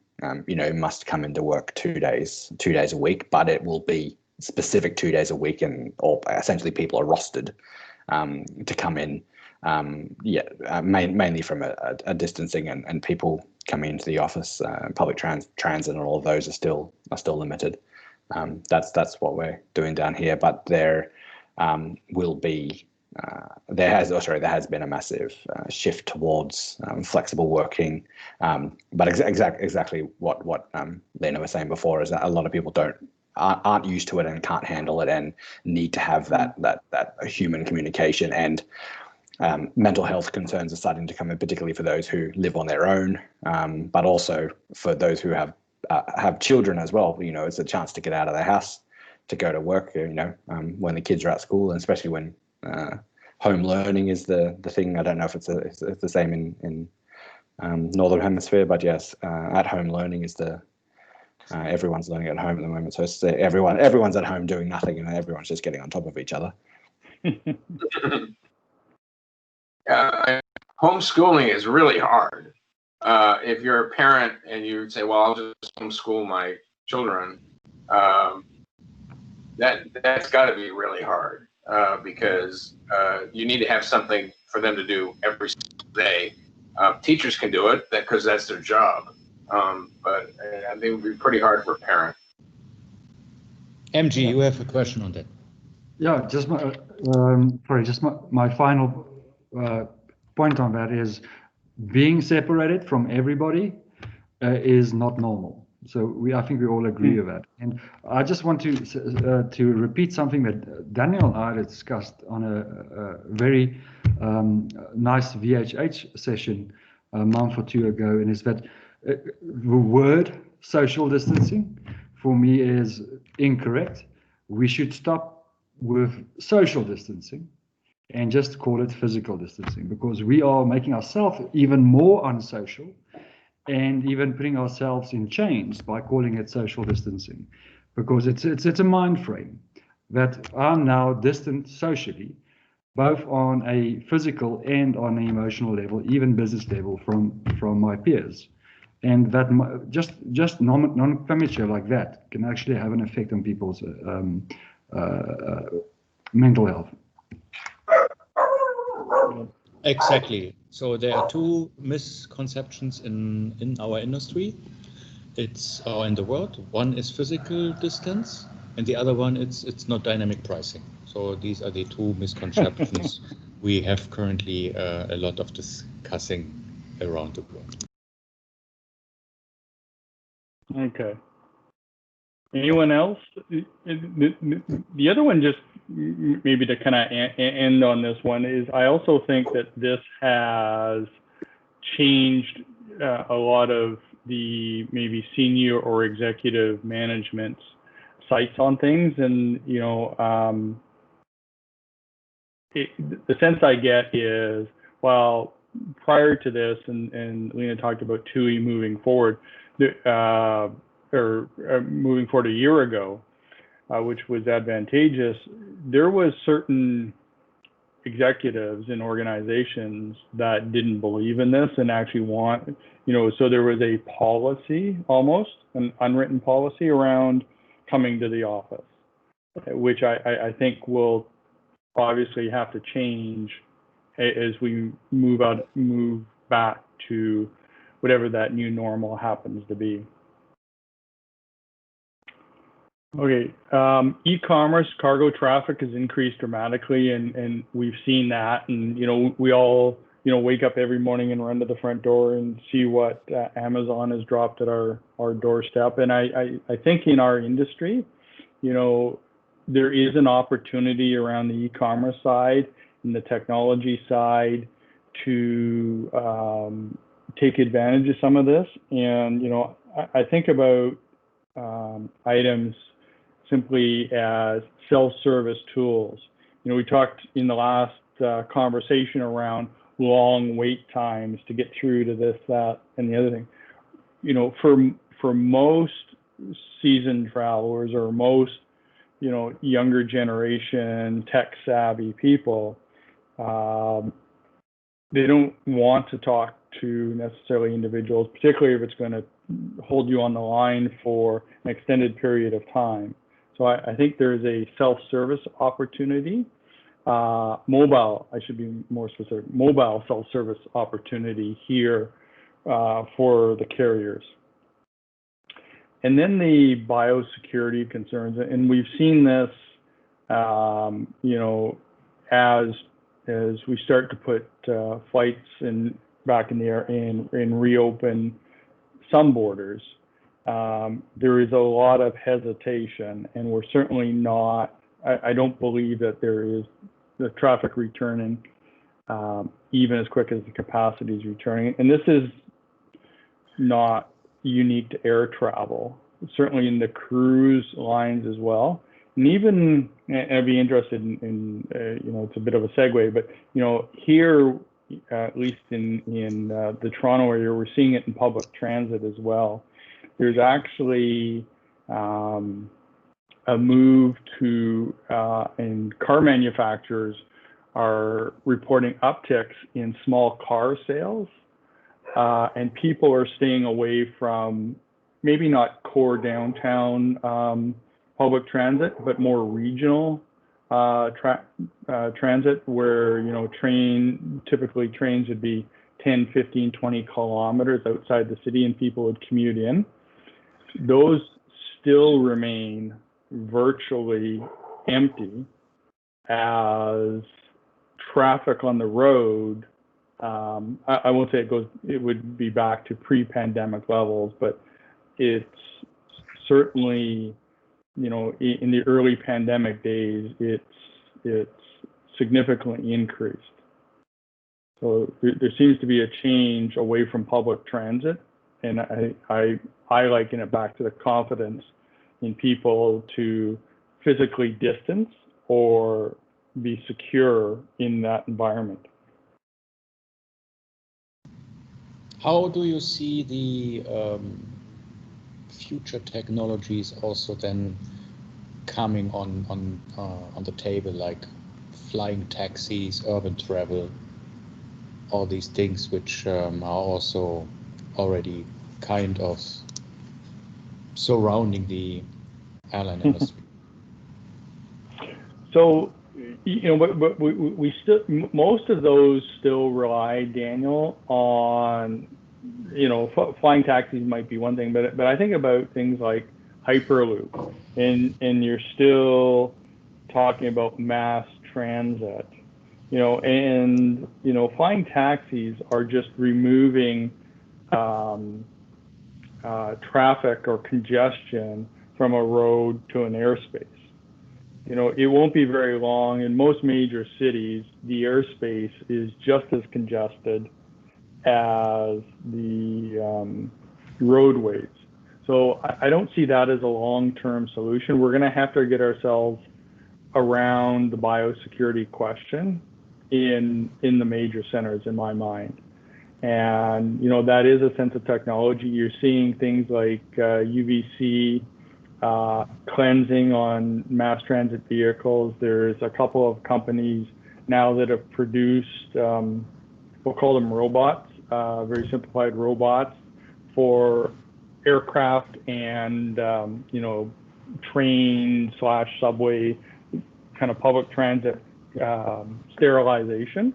must come into work 2 days a week, but it will be specific 2 days a week, or essentially people are rostered to come in. Mainly from a distancing and people coming into the office. Public transit and all of those are still limited. That's what we're doing down here, but there will be. There has been a massive shift towards flexible working, but exactly what Lena was saying before is that a lot of people aren't used to it and can't handle it and need to have that human communication, and mental health concerns are starting to come in, particularly for those who live on their own, but also for those who have children as well. It's a chance to get out of the house, to go to work, when the kids are at school, and especially when home learning is the thing. I don't know if it's the same in Northern Hemisphere, but yes, at home learning is everyone's learning at home at the moment. So it's everyone's at home doing nothing, and everyone's just getting on top of each other. Homeschooling is really hard. If you're a parent and you say, well, I'll just homeschool my children, that's got to be really hard. Because you need to have something for them to do every day. Teachers can do it because that's their job, but I think it would be pretty hard for a parent. MG, you have a question on that? Yeah, just my final point on that is being separated from everybody is not normal. So I think we all agree with that. And I just want to repeat something that Daniel and I discussed on a very nice VHH session a month or two ago, and is that the word social distancing for me is incorrect. We should stop with social distancing and just call it physical distancing, because we are making ourselves even more unsocial and even putting ourselves in chains by calling it social distancing, because it's a mind frame that I'm now distant socially, both on a physical and on an emotional level, even business level, from my peers, and that just non-committure like that can actually have an effect on people's mental health. Exactly. So there are two misconceptions in our industry. Or in the world. One is physical distance, and the other one it's not dynamic pricing. So these are the two misconceptions we have currently a lot of discussing around the world. Okay. Anyone else? The other one, just maybe to kind of end on this one, is I also think that this has changed a lot of the maybe senior or executive management's sights on things. And, the sense I get is, well, prior to this, and Lena talked about TUI moving forward, or moving forward a year ago, which was advantageous, there was certain executives in organizations that didn't believe in this and actually so there was a policy, almost an unwritten policy around coming to the office, which I think will obviously have to change as we move back to whatever that new normal happens to be. Okay, e-commerce cargo traffic has increased dramatically, and we've seen that. And we all wake up every morning and run to the front door and see what Amazon has dropped at our doorstep. And I think in our industry, there is an opportunity around the e-commerce side and the technology side to take advantage of some of this. And I think about items simply as self-service tools. We talked in the last conversation around long wait times to get through to this, that, and the other thing. For most seasoned travelers or most younger generation tech savvy people, they don't want to talk to necessarily individuals, particularly if it's going to hold you on the line for an extended period of time. So I think there's a self-service opportunity, mobile, I should be more specific, mobile self-service opportunity here for the carriers. And then the biosecurity concerns, and we've seen this, as we start to put flights back in the air and reopen some borders. There is a lot of hesitation, and we're certainly not, I don't believe that there is the traffic returning even as quick as the capacity is returning. And this is not unique to air travel, certainly in the cruise lines as well. And even, and I'd be interested in it's a bit of a segue, but here, at least in the Toronto area, we're seeing it in public transit as well. There's actually a move to, and car manufacturers are reporting upticks in small car sales, and people are staying away from maybe not core downtown public transit, but more regional transit where, typically trains would be 10, 15, 20 kilometers outside the city and people would commute in. Those still remain virtually empty as traffic on the road. I won't say it would be back to pre-pandemic levels, but it's certainly, in the early pandemic days, it's significantly increased. So there seems to be a change away from public transit, and I liken it back to the confidence in people to physically distance or be secure in that environment. How do you see the future technologies also then coming on the table, like flying taxis, urban travel, all these things which are also already kind of surrounding the airline industry? So, but we still, most of those still rely, Daniel, on, flying taxis might be one thing, but I think about things like Hyperloop, and you're still talking about mass transit, and, flying taxis are just removing traffic or congestion from a road to an airspace. It won't be very long. In most major cities, the airspace is just as congested as the roadways. So I don't see that as a long-term solution. We're going to have to get ourselves around the biosecurity question in the major centers, in my mind. And, that is a sense of technology. You're seeing things like UVC cleansing on mass transit vehicles. There's a couple of companies now that have produced, we'll call them robots, very simplified robots for aircraft and, train/subway kind of public transit sterilization.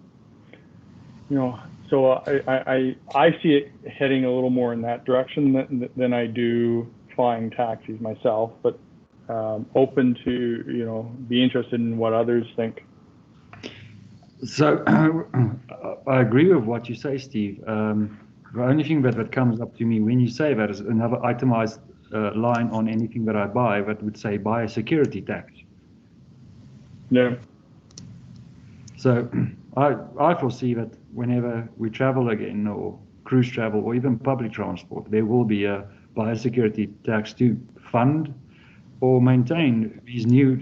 So I see it heading a little more in that direction than I do flying taxis myself, but open to, be interested in what others think. So I agree with what you say, Steve. The only thing that comes up to me when you say that is another itemized line on anything that I buy that would say biosecurity tax. Yeah. So I foresee that whenever we travel again, or cruise travel, or even public transport, there will be a biosecurity tax to fund or maintain these new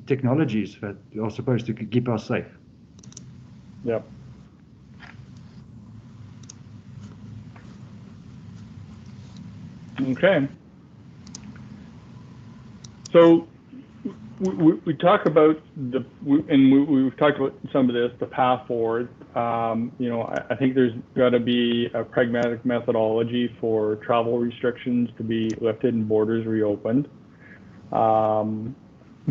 technologies that are supposed to keep us safe. Yep. Okay. So we talk about we've talked about some of this, the path forward. I think there's got to be a pragmatic methodology for travel restrictions to be lifted and borders reopened.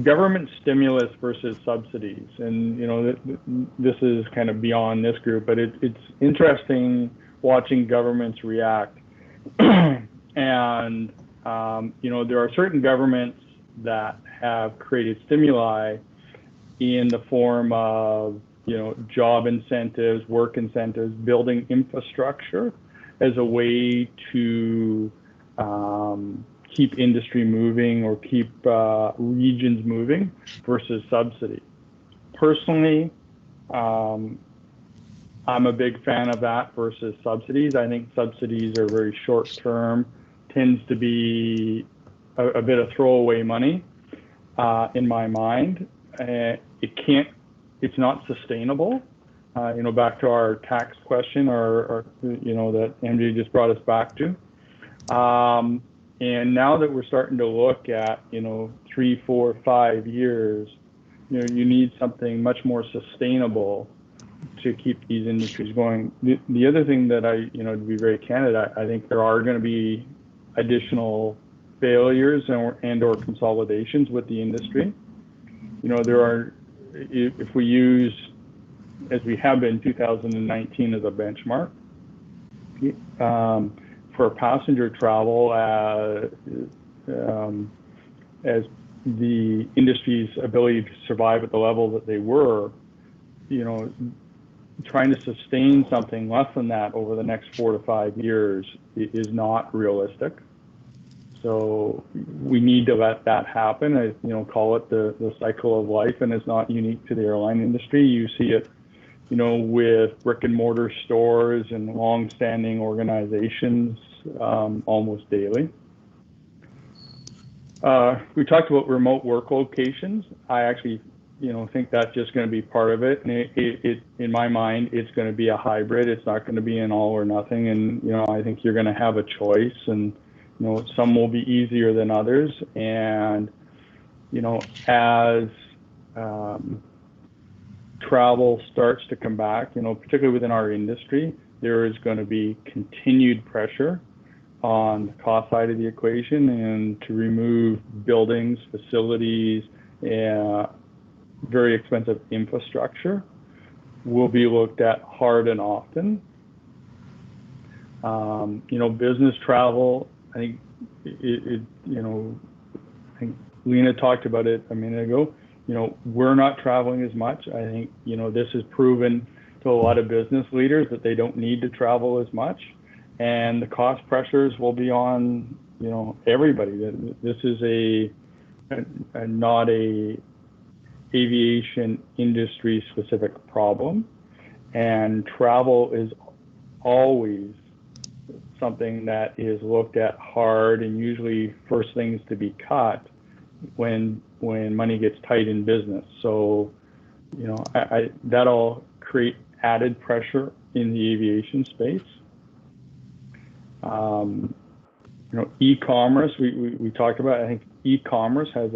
Government stimulus versus subsidies, and this is kind of beyond this group, but it's interesting watching governments react. And there are certain governments that have created stimuli in the form of job incentives, work incentives, building infrastructure as a way to keep industry moving or keep regions moving versus subsidy. Personally, I'm a big fan of that versus subsidies. I think subsidies are very short term, tends to be a bit of throwaway money in my mind. It's not sustainable. Back to our tax question, or that MJ just brought us back to. And now that we're starting to look at 3, 4, 5 years, you need something much more sustainable to keep these industries going. The other thing that to be very candid, I think there are going to be additional failures and or consolidations with the industry. There are, if we use, as we have been 2019 as a benchmark, for passenger travel, as the industry's ability to survive at the level that they were, trying to sustain something less than that over the next 4 to 5 years is not realistic. So we need to let that happen. I call it the cycle of life, and it's not unique to the airline industry. You see it, with brick and mortar stores and long-standing organizations almost daily. We talked about remote work locations. I actually, think that's just going to be part of it. And it in my mind, it's going to be a hybrid. It's not going to be an all or nothing. And I think you're going to have a choice, and some will be easier than others. And as travel starts to come back, particularly within our industry, there is going to be continued pressure on the cost side of the equation, and to remove buildings, facilities, very expensive infrastructure will be looked at hard and often. Business travel, I think I think Lena talked about it a minute ago. We're not traveling as much. I think, this is proven to a lot of business leaders that they don't need to travel as much, and the cost pressures will be on, everybody. This is not a aviation industry specific problem, and travel is always something that is looked at hard, and usually first things to be cut when money gets tight in business. So, that'll create added pressure in the aviation space. E-commerce, we talked about. I think e-commerce has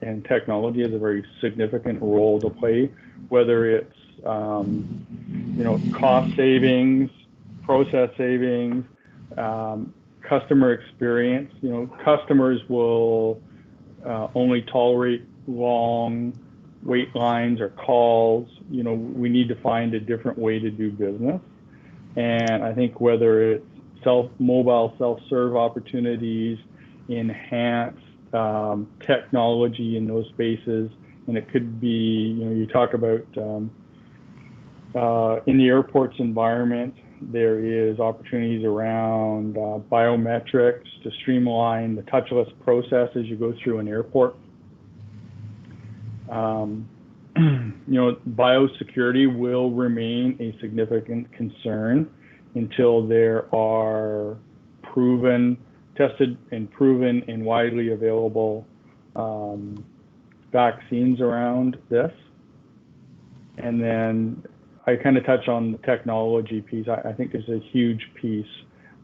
and technology has a very significant role to play, whether it's cost savings, process savings, customer experience. Customers will only tolerate long wait lines or calls. We need to find a different way to do business. And I think whether it's mobile self-serve opportunities, enhanced technology in those spaces, and it could be, you talk about in the airport's environment, there is opportunities around biometrics to streamline the touchless process as you go through an airport. Biosecurity will remain a significant concern until there are tested and proven and widely available vaccines around this. And then I kind of touch on the technology piece. I think is a huge piece.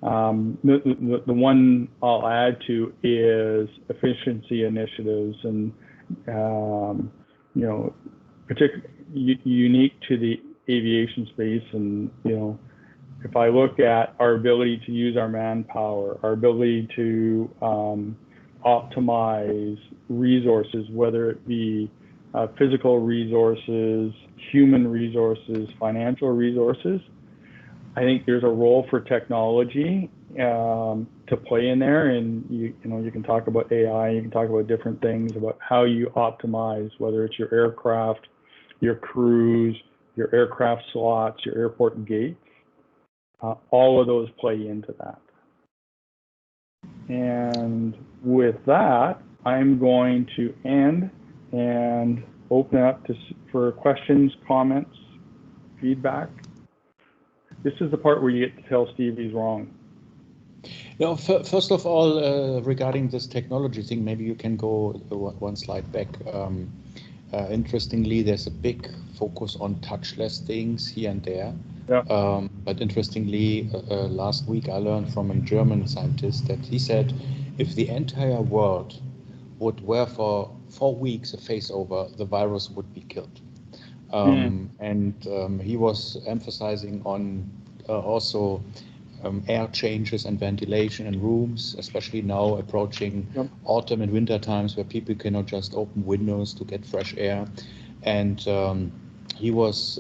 The one I'll add to is efficiency initiatives, and particularly unique to the aviation space. And if I look at our ability to use our manpower, our ability to optimize resources, whether it be physical resources, human resources, financial resources, I think there's a role for technology to play in there. And you can talk about AI, you can talk about different things about how you optimize, whether it's your aircraft, your crews, your aircraft slots, your airport gates. All of those play into that. And with that, I'm going to end and open up for questions, comments, feedback. This is the part where you get to tell Steve he's wrong. No, first of all, regarding this technology thing, maybe you can go one slide back. Interestingly, there's a big focus on touchless things here and there. Yeah. But interestingly, last week I learned from a German scientist that he said if the entire world would wear for 4 weeks a face over, the virus would be killed. And he was emphasizing on also air changes and ventilation in rooms, especially now approaching autumn and winter times where people cannot just open windows to get fresh air. And he was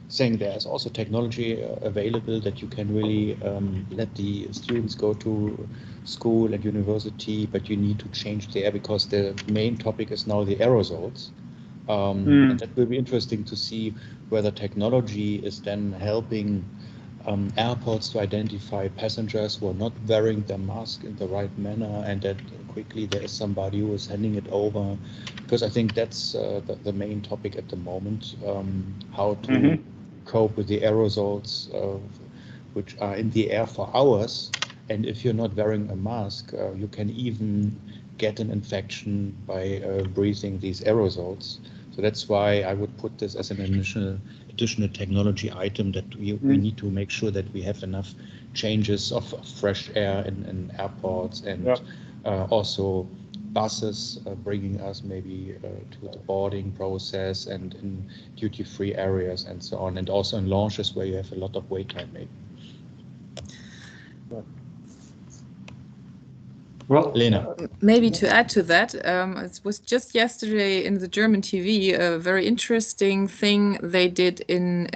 saying there's also technology available that you can really let the students go to school and university, but you need to change the air because the main topic is now the aerosols. And that will be interesting to see whether technology is then helping airports to identify passengers who are not wearing their mask in the right manner, and that quickly there is somebody who is handing it over. Because I think that's the main topic at the moment, how to cope with the aerosols which are in the air for hours. And if you're not wearing a mask, you can even get an infection by breathing these aerosols. So that's why I would put this as an additional technology item that we need to make sure that we have enough changes of fresh air in airports, and also buses bringing us maybe to the boarding process and in duty-free areas and so on, and also in launches where you have a lot of wait time maybe. Well, Lena. Maybe to add to that, it was just yesterday in the German TV, a very interesting thing they did in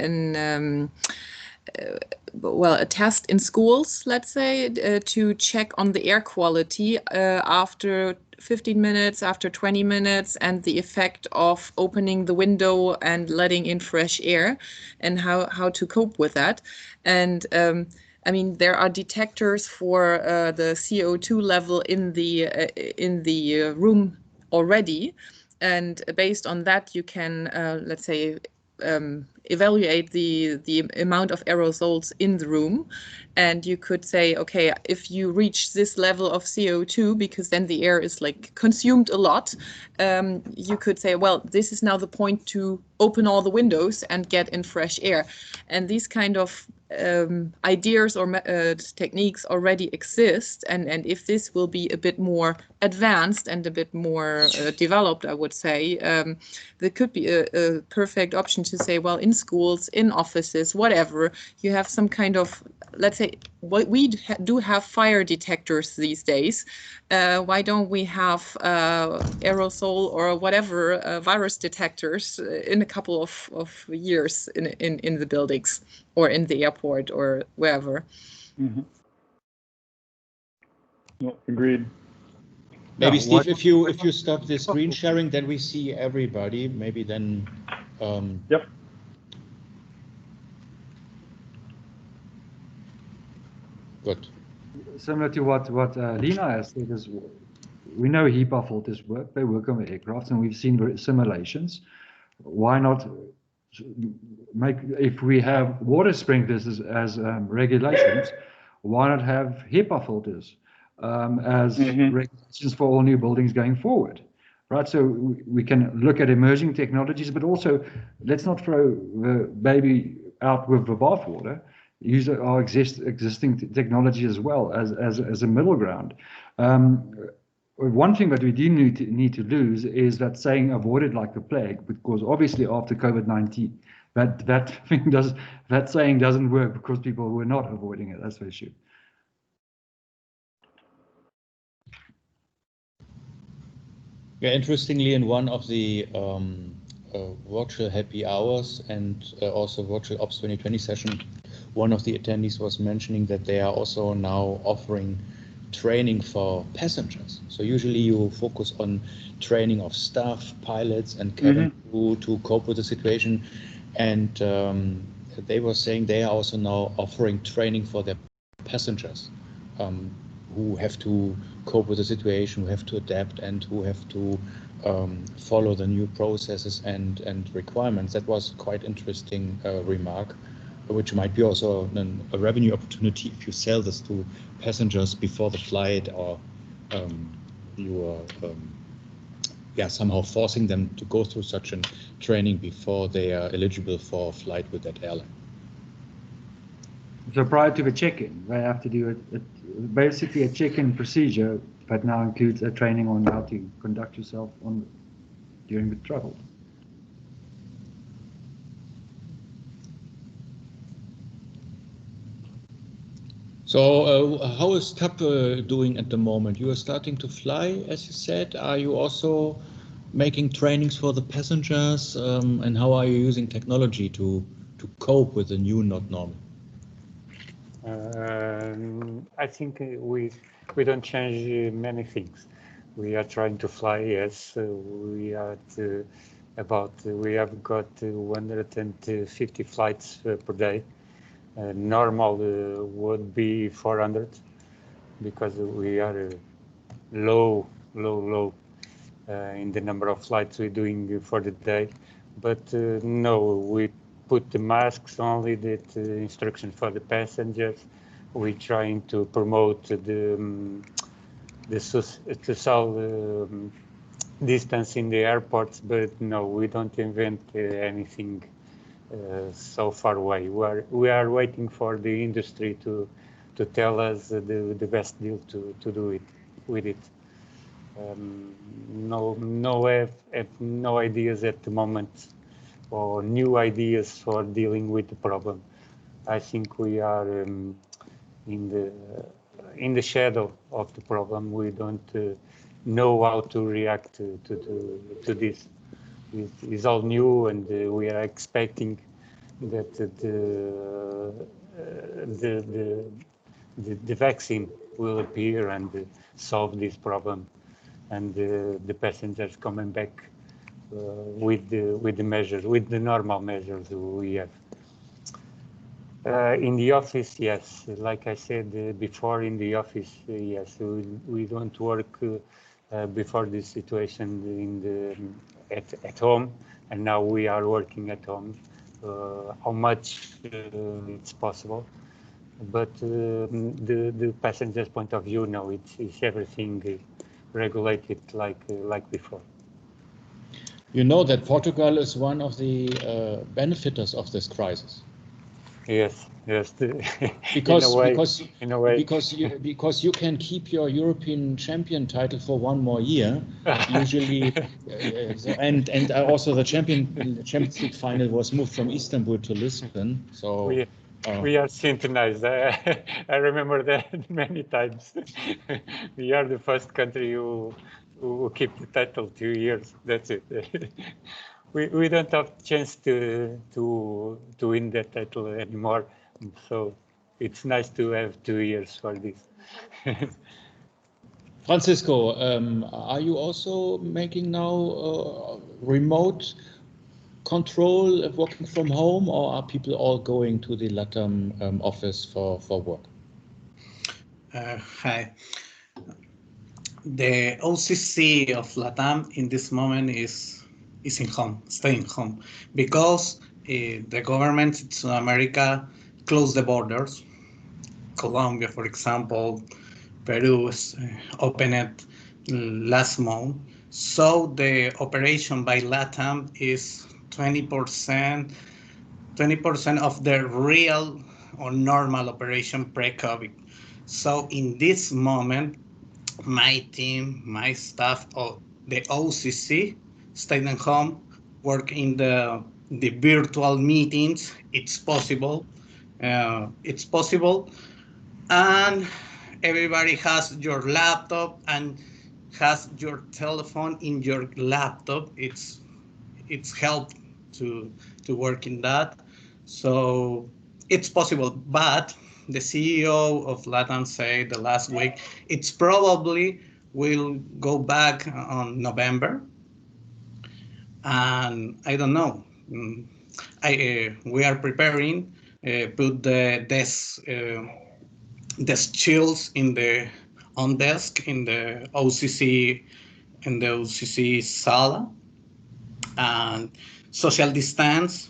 a test in schools, let's say, to check on the air quality after 15 minutes, after 20 minutes, and the effect of opening the window and letting in fresh air, and how to cope with that. And I mean, there are detectors for the CO2 level in the room already, and based on that, you can let's say evaluate the amount of aerosols in the room, and you could say, okay, if you reach this level of CO2, because then the air is like consumed a lot, you could say, well, this is now the point to open all the windows and get in fresh air. And these kind of ideas or techniques already exist, and if this will be a bit more advanced and a bit more developed, I would say there could be a perfect option to say, well, in schools, in offices, whatever, you have some kind of, let's say, we do have fire detectors these days. Why don't we have aerosol or whatever virus detectors in a couple of years in the buildings or in the airport or wherever? No, agreed. Maybe Yeah, Steve, if you stop the screen sharing, then we see everybody. Maybe then. Yep. Good. Similar to what Lena has said, is we know HEPA filters work. They work on the aircraft, and we've seen simulations. Why not make, if we have water sprinklers as regulations, why not have HEPA filters as regulations for all new buildings going forward? Right, so we can look at emerging technologies, but also let's not throw the baby out with the bathwater. Use our existing technology as well as a middle ground. One thing that we do need to lose is that saying "avoided like the plague," because obviously after COVID-19, that saying doesn't work because people were not avoiding it. That's the issue. Yeah, interestingly, in one of the virtual happy hours and also virtual Ops 2020 session, one of the attendees was mentioning that they are also now offering training for passengers. So usually you focus on training of staff, pilots, and cabin crew to cope with the situation. And they were saying they are also now offering training for their passengers who have to cope with the situation, who have to adapt, and who have to follow the new processes and requirements. That was quite interesting remark, which might be also a revenue opportunity if you sell this to passengers before the flight, or you are somehow forcing them to go through such a training before they are eligible for a flight with that airline. So prior to the check-in, they have to do basically a check-in procedure that now includes a training on how to conduct yourself during the travel. So how is TAP doing at the moment? You are starting to fly, as you said. Are you also making trainings for the passengers? And how are you using technology to cope with the new not normal? I think we don't change many things. We are trying to fly. Yes, we are we have got 150 flights per day. Normal would be 400 because we are low in the number of flights we're doing for the day. But no, we put the masks only, the instruction for the passengers. We're trying to promote the social distance in the airports, but no, we don't invent anything so far away. We are waiting for the industry to tell us the best deal to do it with it. No ideas at the moment, or new ideas for dealing with the problem. I think we are in the shadow of the problem. We don't know how to react to this. It's all new, and we are expecting that the vaccine will appear and solve this problem, and the passengers coming back with the measures, with the normal measures we have. In the office, yes, like I said before, in the office, yes, we don't work before this situation at home, and now we are working at home. How much it's possible, but the passenger's point of view, no, it's everything regulated like before. You know that Portugal is one of the benefiters of this crisis. Yes. Because in a way. Because you can keep your European champion title for one more year, usually, and also the Champions League final was moved from Istanbul to Lisbon. So we are synchronized. I remember that many times. We are the first country who keep the title 2 years. That's it. We don't have chance to win that title anymore, so it's nice to have 2 years for this. Francisco, are you also making now remote control of working from home, or are people all going to the LATAM office for work? Hi. The OCC of LATAM in this moment is in home, staying home, because the government in South America closed the borders. Colombia, for example, Peru opened it last month. So the operation by LATAM is 20% of the real or normal operation pre-COVID. So in this moment, my team, my staff, or the OCC staying at home, work in the virtual meetings. It's possible. It's possible. And everybody has your laptop and has your telephone in your laptop. It's helped to work in that. So it's possible, but the CEO of LATAM said the last week, it's probably will go back on November. And I don't know. We are preparing, put the desk chills in the on desk in the OCC sala, and social distance.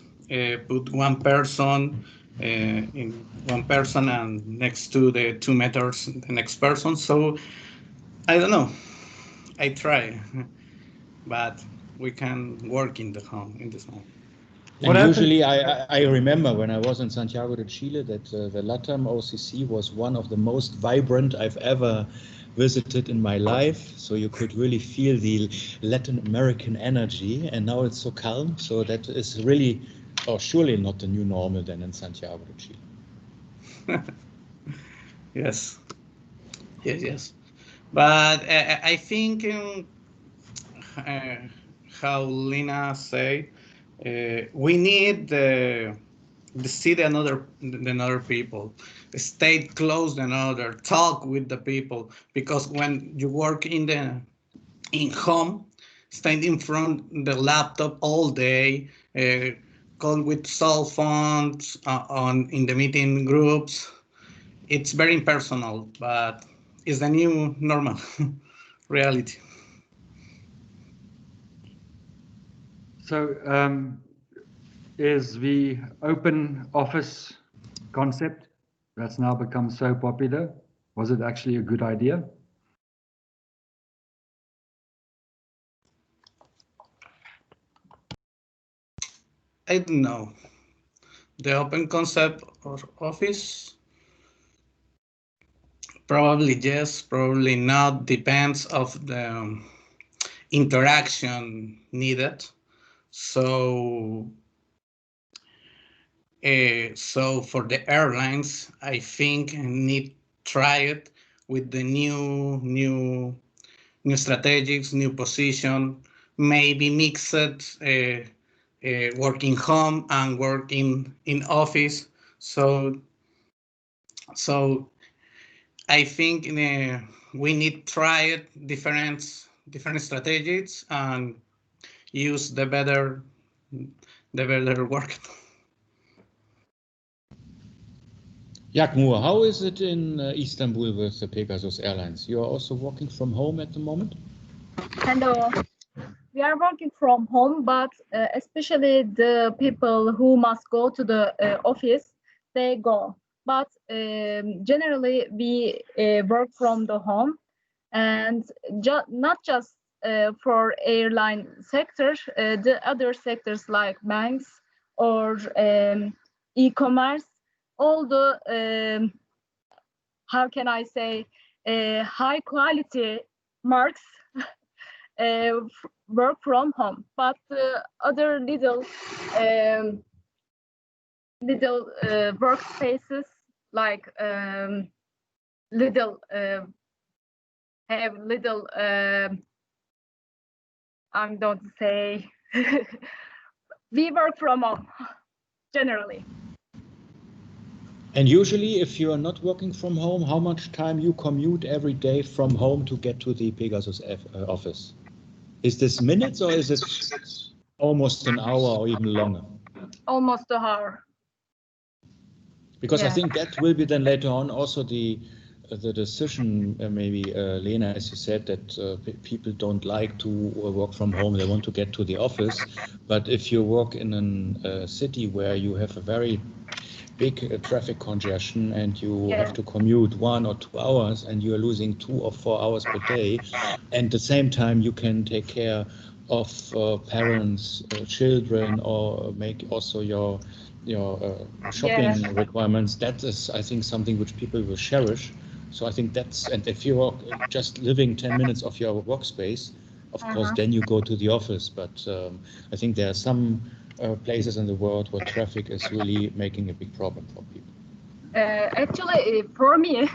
Put one person in one person, and next to the 2 meters the next person. So I don't know. I try, but we can work in the home in this moment. And usually I remember when I was in Santiago de Chile that the LATAM OCC was one of the most vibrant I've ever visited in my life. So you could really feel the Latin American energy, and now it's so calm. So that is really, or surely not the new normal then in Santiago de Chile. Yes. Yes. But I think how Lina said, we need the see the another people, stay close to another, talk with the people, because when you work in home, stand in front the laptop all day, call with cell phones in the meeting groups, it's very impersonal, but it's the new normal reality. So is the open office concept that's now become so popular, was it actually a good idea? I don't know. The open concept of office, probably yes, probably not, depends of the interaction needed. So for the airlines, I think need try it with the new strategies, new position, maybe mix it, working home and working in office. So I think we need try it different strategies and use the better work. Yakmur, how is it in Istanbul with the Pegasus Airlines? You are also working from home at the moment? Hello. We are working from home, but especially the people who must go to the office, they go. But generally, we work from the home, and not just for airline sectors, the other sectors like banks or e-commerce, all the how can I say high quality marks work from home, but other little workspaces like have little I'm don't say we work from home generally. And usually, if you are not working from home, how much time you commute every day from home to get to the Pegasus office? Is this minutes or is it almost an hour or even longer? Almost an hour. Because I Yeah. think that will be then later on also the decision, maybe Lena, as you said, that people don't like to work from home. They want to get to the office. But if you work in a city where you have a very big traffic congestion and you have to commute 1 or 2 hours and you are losing 2 or 4 hours per day, and at the same time you can take care of parents, children, or make also your shopping requirements. That is, I think, something which people will cherish. So I think that's, and if you're just living 10 minutes of your workspace, of course, then you go to the office. But I think there are some places in the world where traffic is really making a big problem for people. Actually, for me,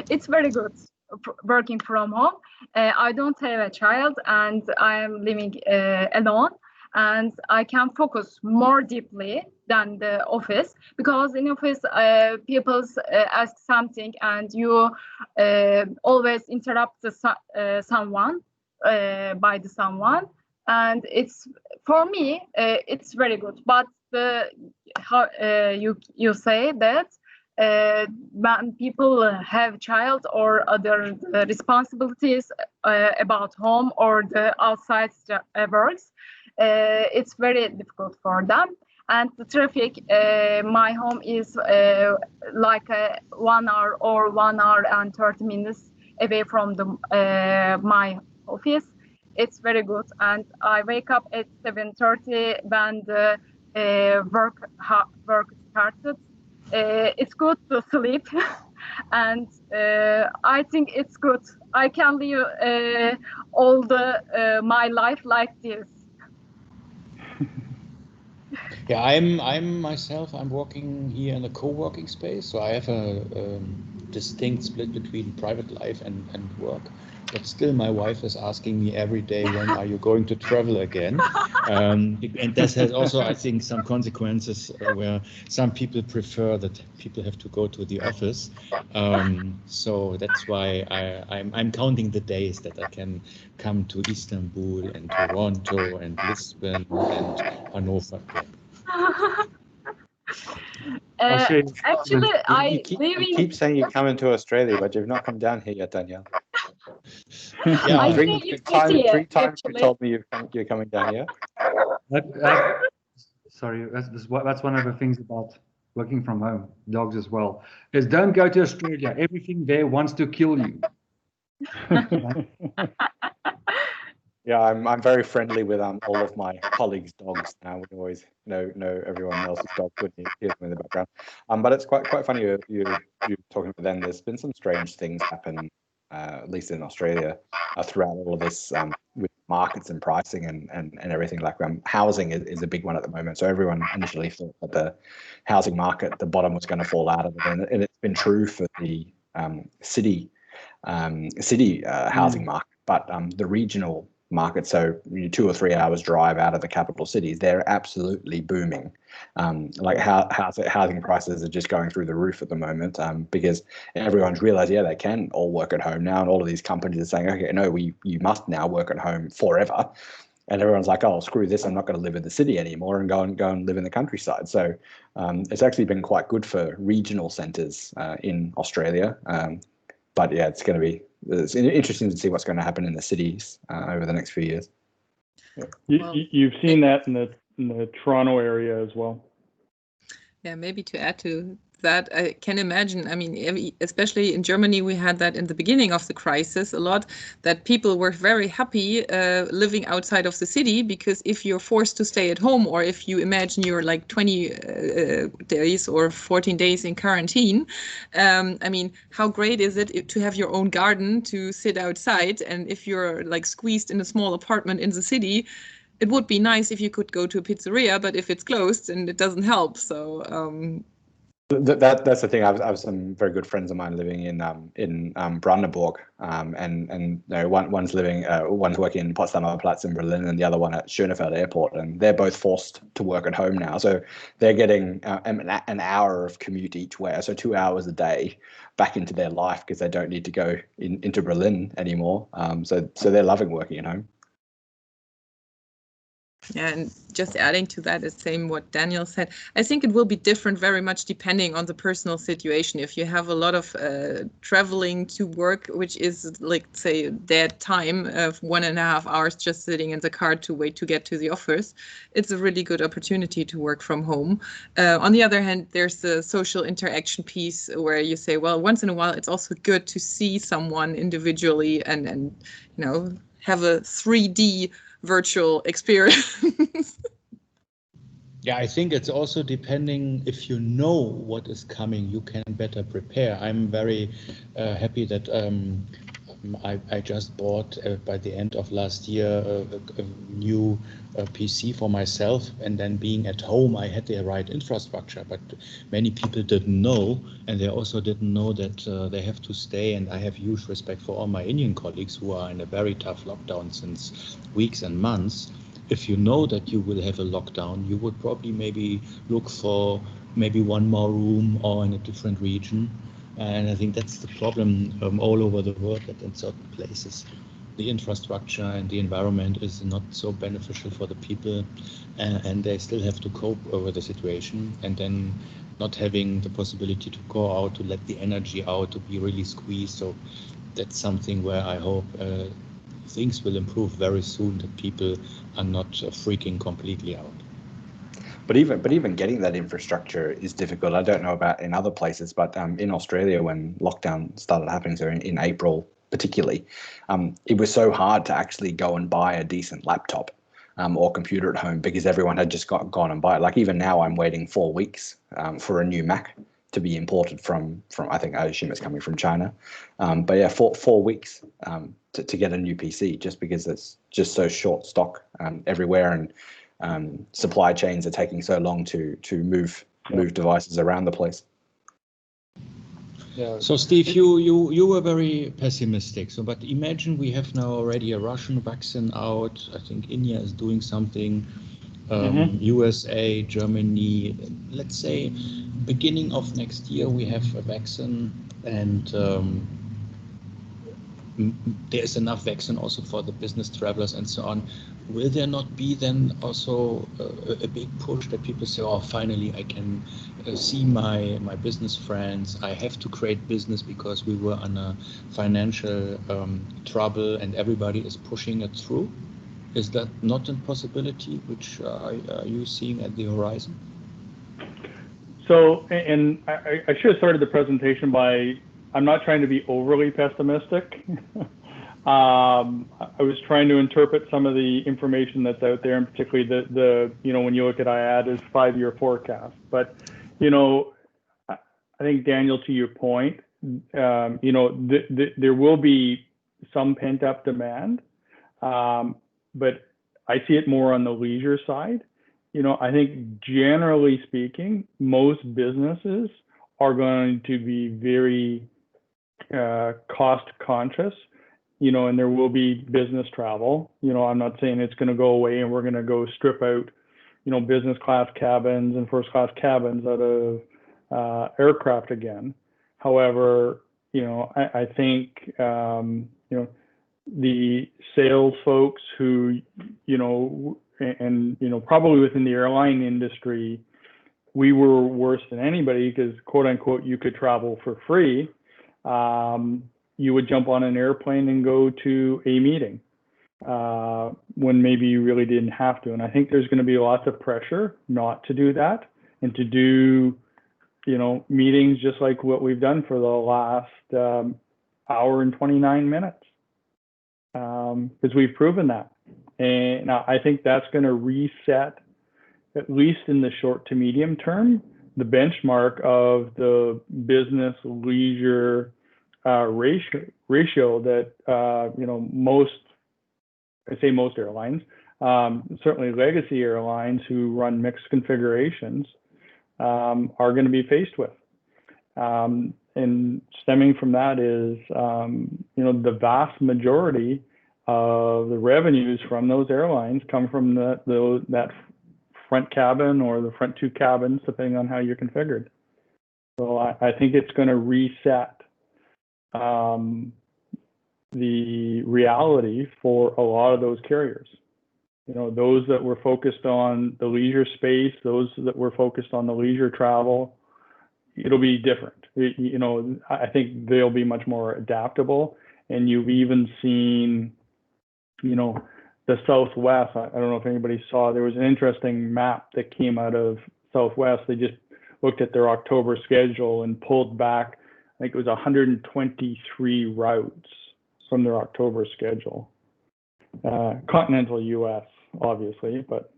it's very good working from home. I don't have a child and I'm living alone, and I can focus more deeply than the office, because in office people ask something and you always interrupt someone by the someone, and it's, for me, it's very good. But how you say that when people have child or other responsibilities about home or the outside works, it's very difficult for them. And the traffic, my home is like 1 hour or 1 hour and 30 minutes away from the my office. It's very good, and I wake up at 7:30 when the work started. It's good to sleep, and I think it's good. I can live all the my life like this. Yeah, I'm myself. I'm working here in a co-working space, so I have a distinct split between private life and work. But still, my wife is asking me every day, when are you going to travel again? And this has also, I think, some consequences where some people prefer that people have to go to the office. So that's why I'm counting the days that I can come to Istanbul and Toronto and Lisbon and Hanover. Actually, I you keep saying you're coming to Australia, but you've not come down here yet, Danielle. Yeah, I three think it's times easier, you actually. told me you're coming down here. Sorry, that's one of the things about working from home, dogs as well, is don't go to Australia. Everything there wants to kill you. Yeah, I'm very friendly with all of my colleagues' dogs now. We always know everyone else's dog when you hear them in the background. But it's quite funny you're talking about them. There's been some strange things happen, at least in Australia, throughout all of this with markets and pricing and everything. Like housing is a big one at the moment. So everyone initially thought that the housing market, the bottom was going to fall out of it, and it's been true for the city housing market, but the regional market, so 2 or 3 hours drive out of the capital cities, they're absolutely booming. Like housing prices are just going through the roof at the moment, because everyone's realized, they can all work at home now, and all of these companies are saying, okay, no, you must now work at home forever. And everyone's like, oh, screw this, I'm not going to live in the city anymore and go and live in the countryside. So it's actually been quite good for regional centres in Australia. But yeah, it's interesting to see what's going to happen in the cities over the next few years. You've seen that in the Toronto area as well. Yeah, maybe to add to that, I can imagine, I mean, especially in Germany, we had that in the beginning of the crisis a lot, that people were very happy living outside of the city, because if you're forced to stay at home, or if you imagine you're like 20 days or 14 days in quarantine, I mean, how great is it to have your own garden to sit outside? And if you're like squeezed in a small apartment in the city, it would be nice if you could go to a pizzeria, but if it's closed, and it doesn't help. So That's the thing. I have some very good friends of mine living in Brandenburg, and one's working in Potsdamer Platz in Berlin, and the other one at Schönefeld Airport, and they're both forced to work at home now. So they're getting an hour of commute each way, so 2 hours a day back into their life because they don't need to go into Berlin anymore. So they're loving working at home. Yeah, and just adding to that, is same what Daniel said. I think it will be different very much depending on the personal situation. If you have a lot of traveling to work, which is like, say, dead time of 1.5 hours just sitting in the car to wait to get to the office, it's a really good opportunity to work from home. On the other hand, there's the social interaction piece where you say, well, once in a while, it's also good to see someone individually and you know, have a 3D virtual experience. Yeah, I think it's also depending, if you know what is coming, you can better prepare. I'm very happy that I just bought by the end of last year a new PC for myself, and then being at home I had the right infrastructure, but many people didn't know, and they also didn't know that they have to stay, and I have huge respect for all my Indian colleagues who are in a very tough lockdown since weeks and months. If you know that you will have a lockdown, you would probably maybe look for maybe one more room or in a different region. And I think that's the problem all over the world, that in certain places the infrastructure and the environment is not so beneficial for the people, and they still have to cope with the situation, and then not having the possibility to go out, to let the energy out, to be really squeezed. So that's something where I hope things will improve very soon, that people are not freaking completely out. But even getting that infrastructure is difficult. I don't know about in other places, but in Australia, when lockdown started happening, so in April particularly, it was so hard to actually go and buy a decent laptop or computer at home, because everyone had just gone and buy it. Like even now, I'm waiting 4 weeks for a new Mac to be imported from I think I assume it's coming from China. But yeah, 4 weeks to get a new PC, just because it's just so short stock everywhere, and supply chains are taking so long to move devices around the place. Yeah. So Steve, you were very pessimistic. So, but imagine we have now already a Russian vaccine out. I think India is doing something. USA, Germany. Let's say beginning of next year we have a vaccine, and there's enough vaccine also for the business travelers and so on. Will there not be then also a big push that people say, oh, finally I can see my business friends. I have to create business because we were on a financial trouble, and everybody is pushing it through. Is that not a possibility which are you seeing at the horizon? So, and I should have started the presentation by, I'm not trying to be overly pessimistic. I was trying to interpret some of the information that's out there, and particularly the when you look at IATA's 5-year forecast. But, I think, Daniel, to your point, there will be some pent-up demand, but I see it more on the leisure side. I think generally speaking, most businesses are going to be very cost conscious, and there will be business travel. I'm not saying it's going to go away and we're going to go strip out, business class cabins and first class cabins out of aircraft again. However, I think, the sales folks who, and probably within the airline industry, we were worse than anybody because, quote unquote, you could travel for free. You would jump on an airplane and go to a meeting when maybe you really didn't have to. And I think there's going to be lots of pressure not to do that, and to do, meetings just like what we've done for the last hour and 29 minutes, because we've proven that. And I think that's going to reset, at least in the short to medium term, the benchmark of the business leisure ratio that most airlines, certainly legacy airlines who run mixed configurations, are going to be faced with. And stemming from that is, the vast majority of the revenues from those airlines come from that front cabin or the front two cabins, depending on how you're configured. So I think it's going to reset the reality for a lot of those carriers. Those that were focused on the leisure space, those that were focused on the leisure travel, it'll be different. I think they'll be much more adaptable. And you've even seen, the Southwest. I don't know if anybody saw, there was an interesting map that came out of Southwest. They just looked at their October schedule and pulled back, I think it was 123 routes from their October schedule. Continental US, obviously, but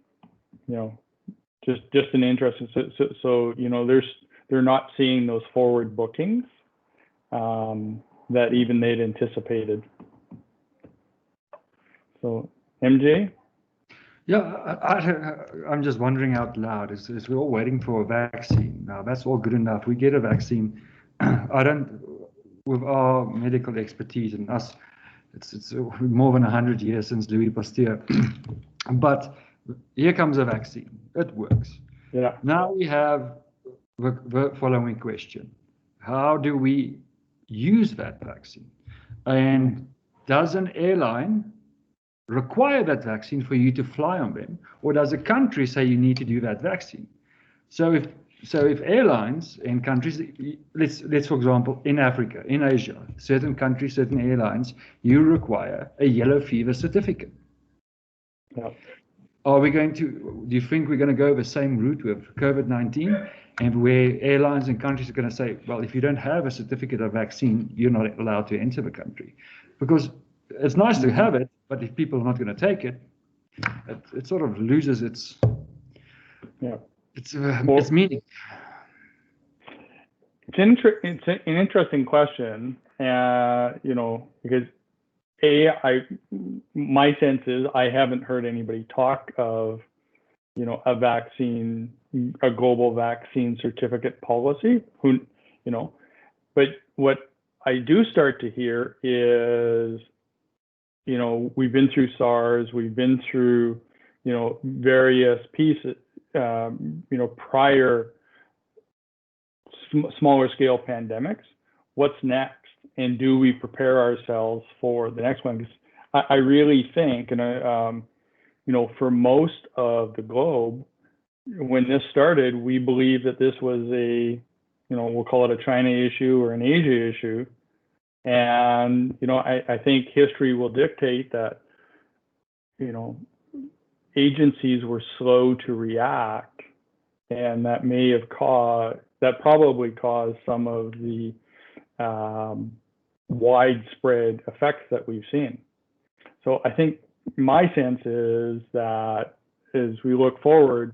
just an interesting. So they're not seeing those forward bookings that even they'd anticipated. So MJ? Yeah, I'm just wondering out loud, is we're all waiting for a vaccine. Now, that's all good enough. We get a vaccine. With our medical expertise and us, it's more than 100 years since Louis Pasteur. But here comes a vaccine. It works. Yeah. Now we have the following question. How do we use that vaccine? And does an airline require that vaccine for you to fly on them, or does a country say you need to do that vaccine? So if airlines and countries, let's for example, in Africa, in Asia, certain countries, certain airlines, you require a yellow fever certificate. Yeah. Do you think we're going to go the same route with COVID-19, and where airlines and countries are going to say, well, if you don't have a certificate of vaccine, you're not allowed to enter the country? Because it's nice to have it, but if people are not going to take it, it sort of loses its meaning. It's an interesting question, because my sense is I haven't heard anybody talk of, a vaccine, a global vaccine certificate policy. But what I do start to hear is, we've been through SARS, we've been through, various pieces, prior smaller scale pandemics. What's next? And do we prepare ourselves for the next one? Because I really think, and for most of the globe, when this started, we believed that this was we'll call it a China issue or an Asia issue. And, I think history will dictate that, agencies were slow to react, and that probably caused some of the widespread effects that we've seen. So I think my sense is that as we look forward,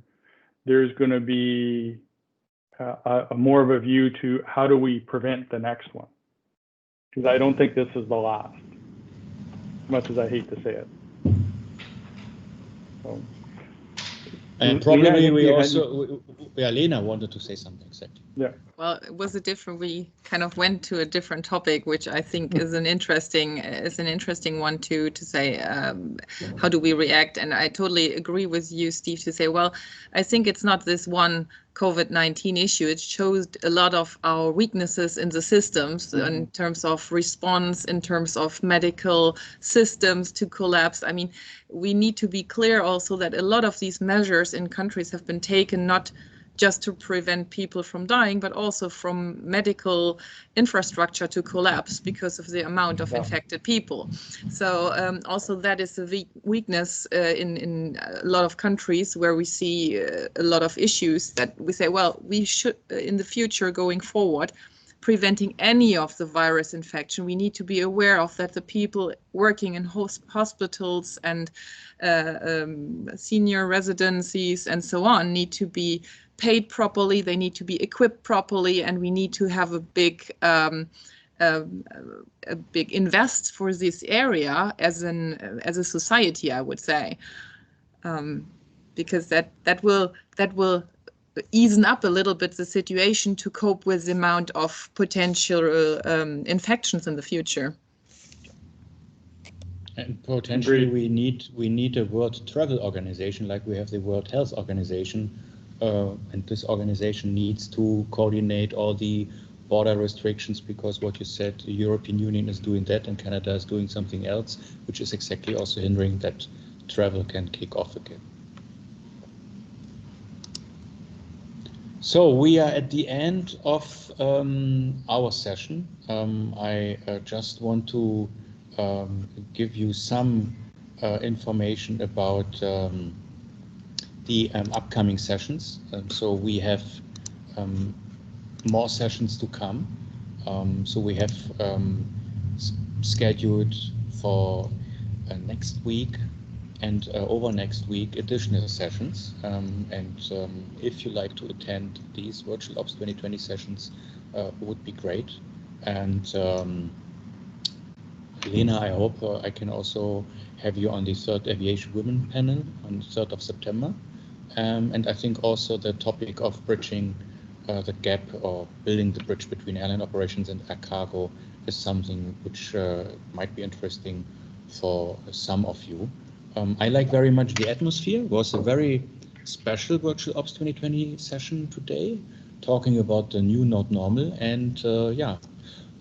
there's going to be a more of a view to how do we prevent the next one? Because I don't think this is the last, much as I hate to say it. So, and probably Lena wanted to say something. Exactly. Yeah. Well, it was we kind of went to a different topic, which I think is an interesting one to say, how do we react? And I totally agree with you, Steve, to say, well, I think it's not this one COVID-19 issue. It shows a lot of our weaknesses in the systems in terms of response, in terms of medical systems to collapse. I mean, we need to be clear also that a lot of these measures in countries have been taken not just to prevent people from dying, but also from medical infrastructure to collapse because of the amount of infected people. So also that is a weakness in a lot of countries where we see a lot of issues that we say, well, we should, in the future going forward, preventing any of the virus infection, we need to be aware of that the people working in hospitals and senior residencies and so on need to be paid properly, they need to be equipped properly, and we need to have a big invest for this area as a society, I would say, because that will ease up a little bit the situation to cope with the amount of potential infections in the future. And potentially we need a World Travel Organization like we have the World Health Organization, and this organization needs to coordinate all the border restrictions, because what you said, the European Union is doing that and Canada is doing something else, which is exactly also hindering that travel can kick off again. So we are at the end of our session. I just want to give you some information about the upcoming sessions. So we have more sessions to come. So we have scheduled for next week and over next week additional sessions. If you like to attend these Virtual Ops 2020 sessions, would be great. And Lena, I hope I can also have you on the 3rd Aviation Women panel on the 3rd of September. And I think also the topic of bridging the gap or building the bridge between airline operations and air cargo is something which might be interesting for some of you. I like very much the atmosphere. It was a very special Virtual Ops 2020 session today, talking about the new not normal. And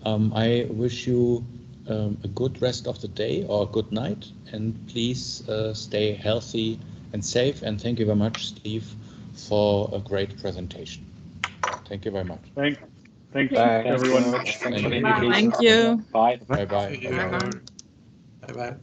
I wish you a good rest of the day or good night, and please stay healthy and safe. And thank you very much, Steve, for a great presentation. Thank you very much. Thanks, Thanks everyone. Thanks for the Thank you. Bye. Bye bye. Bye bye.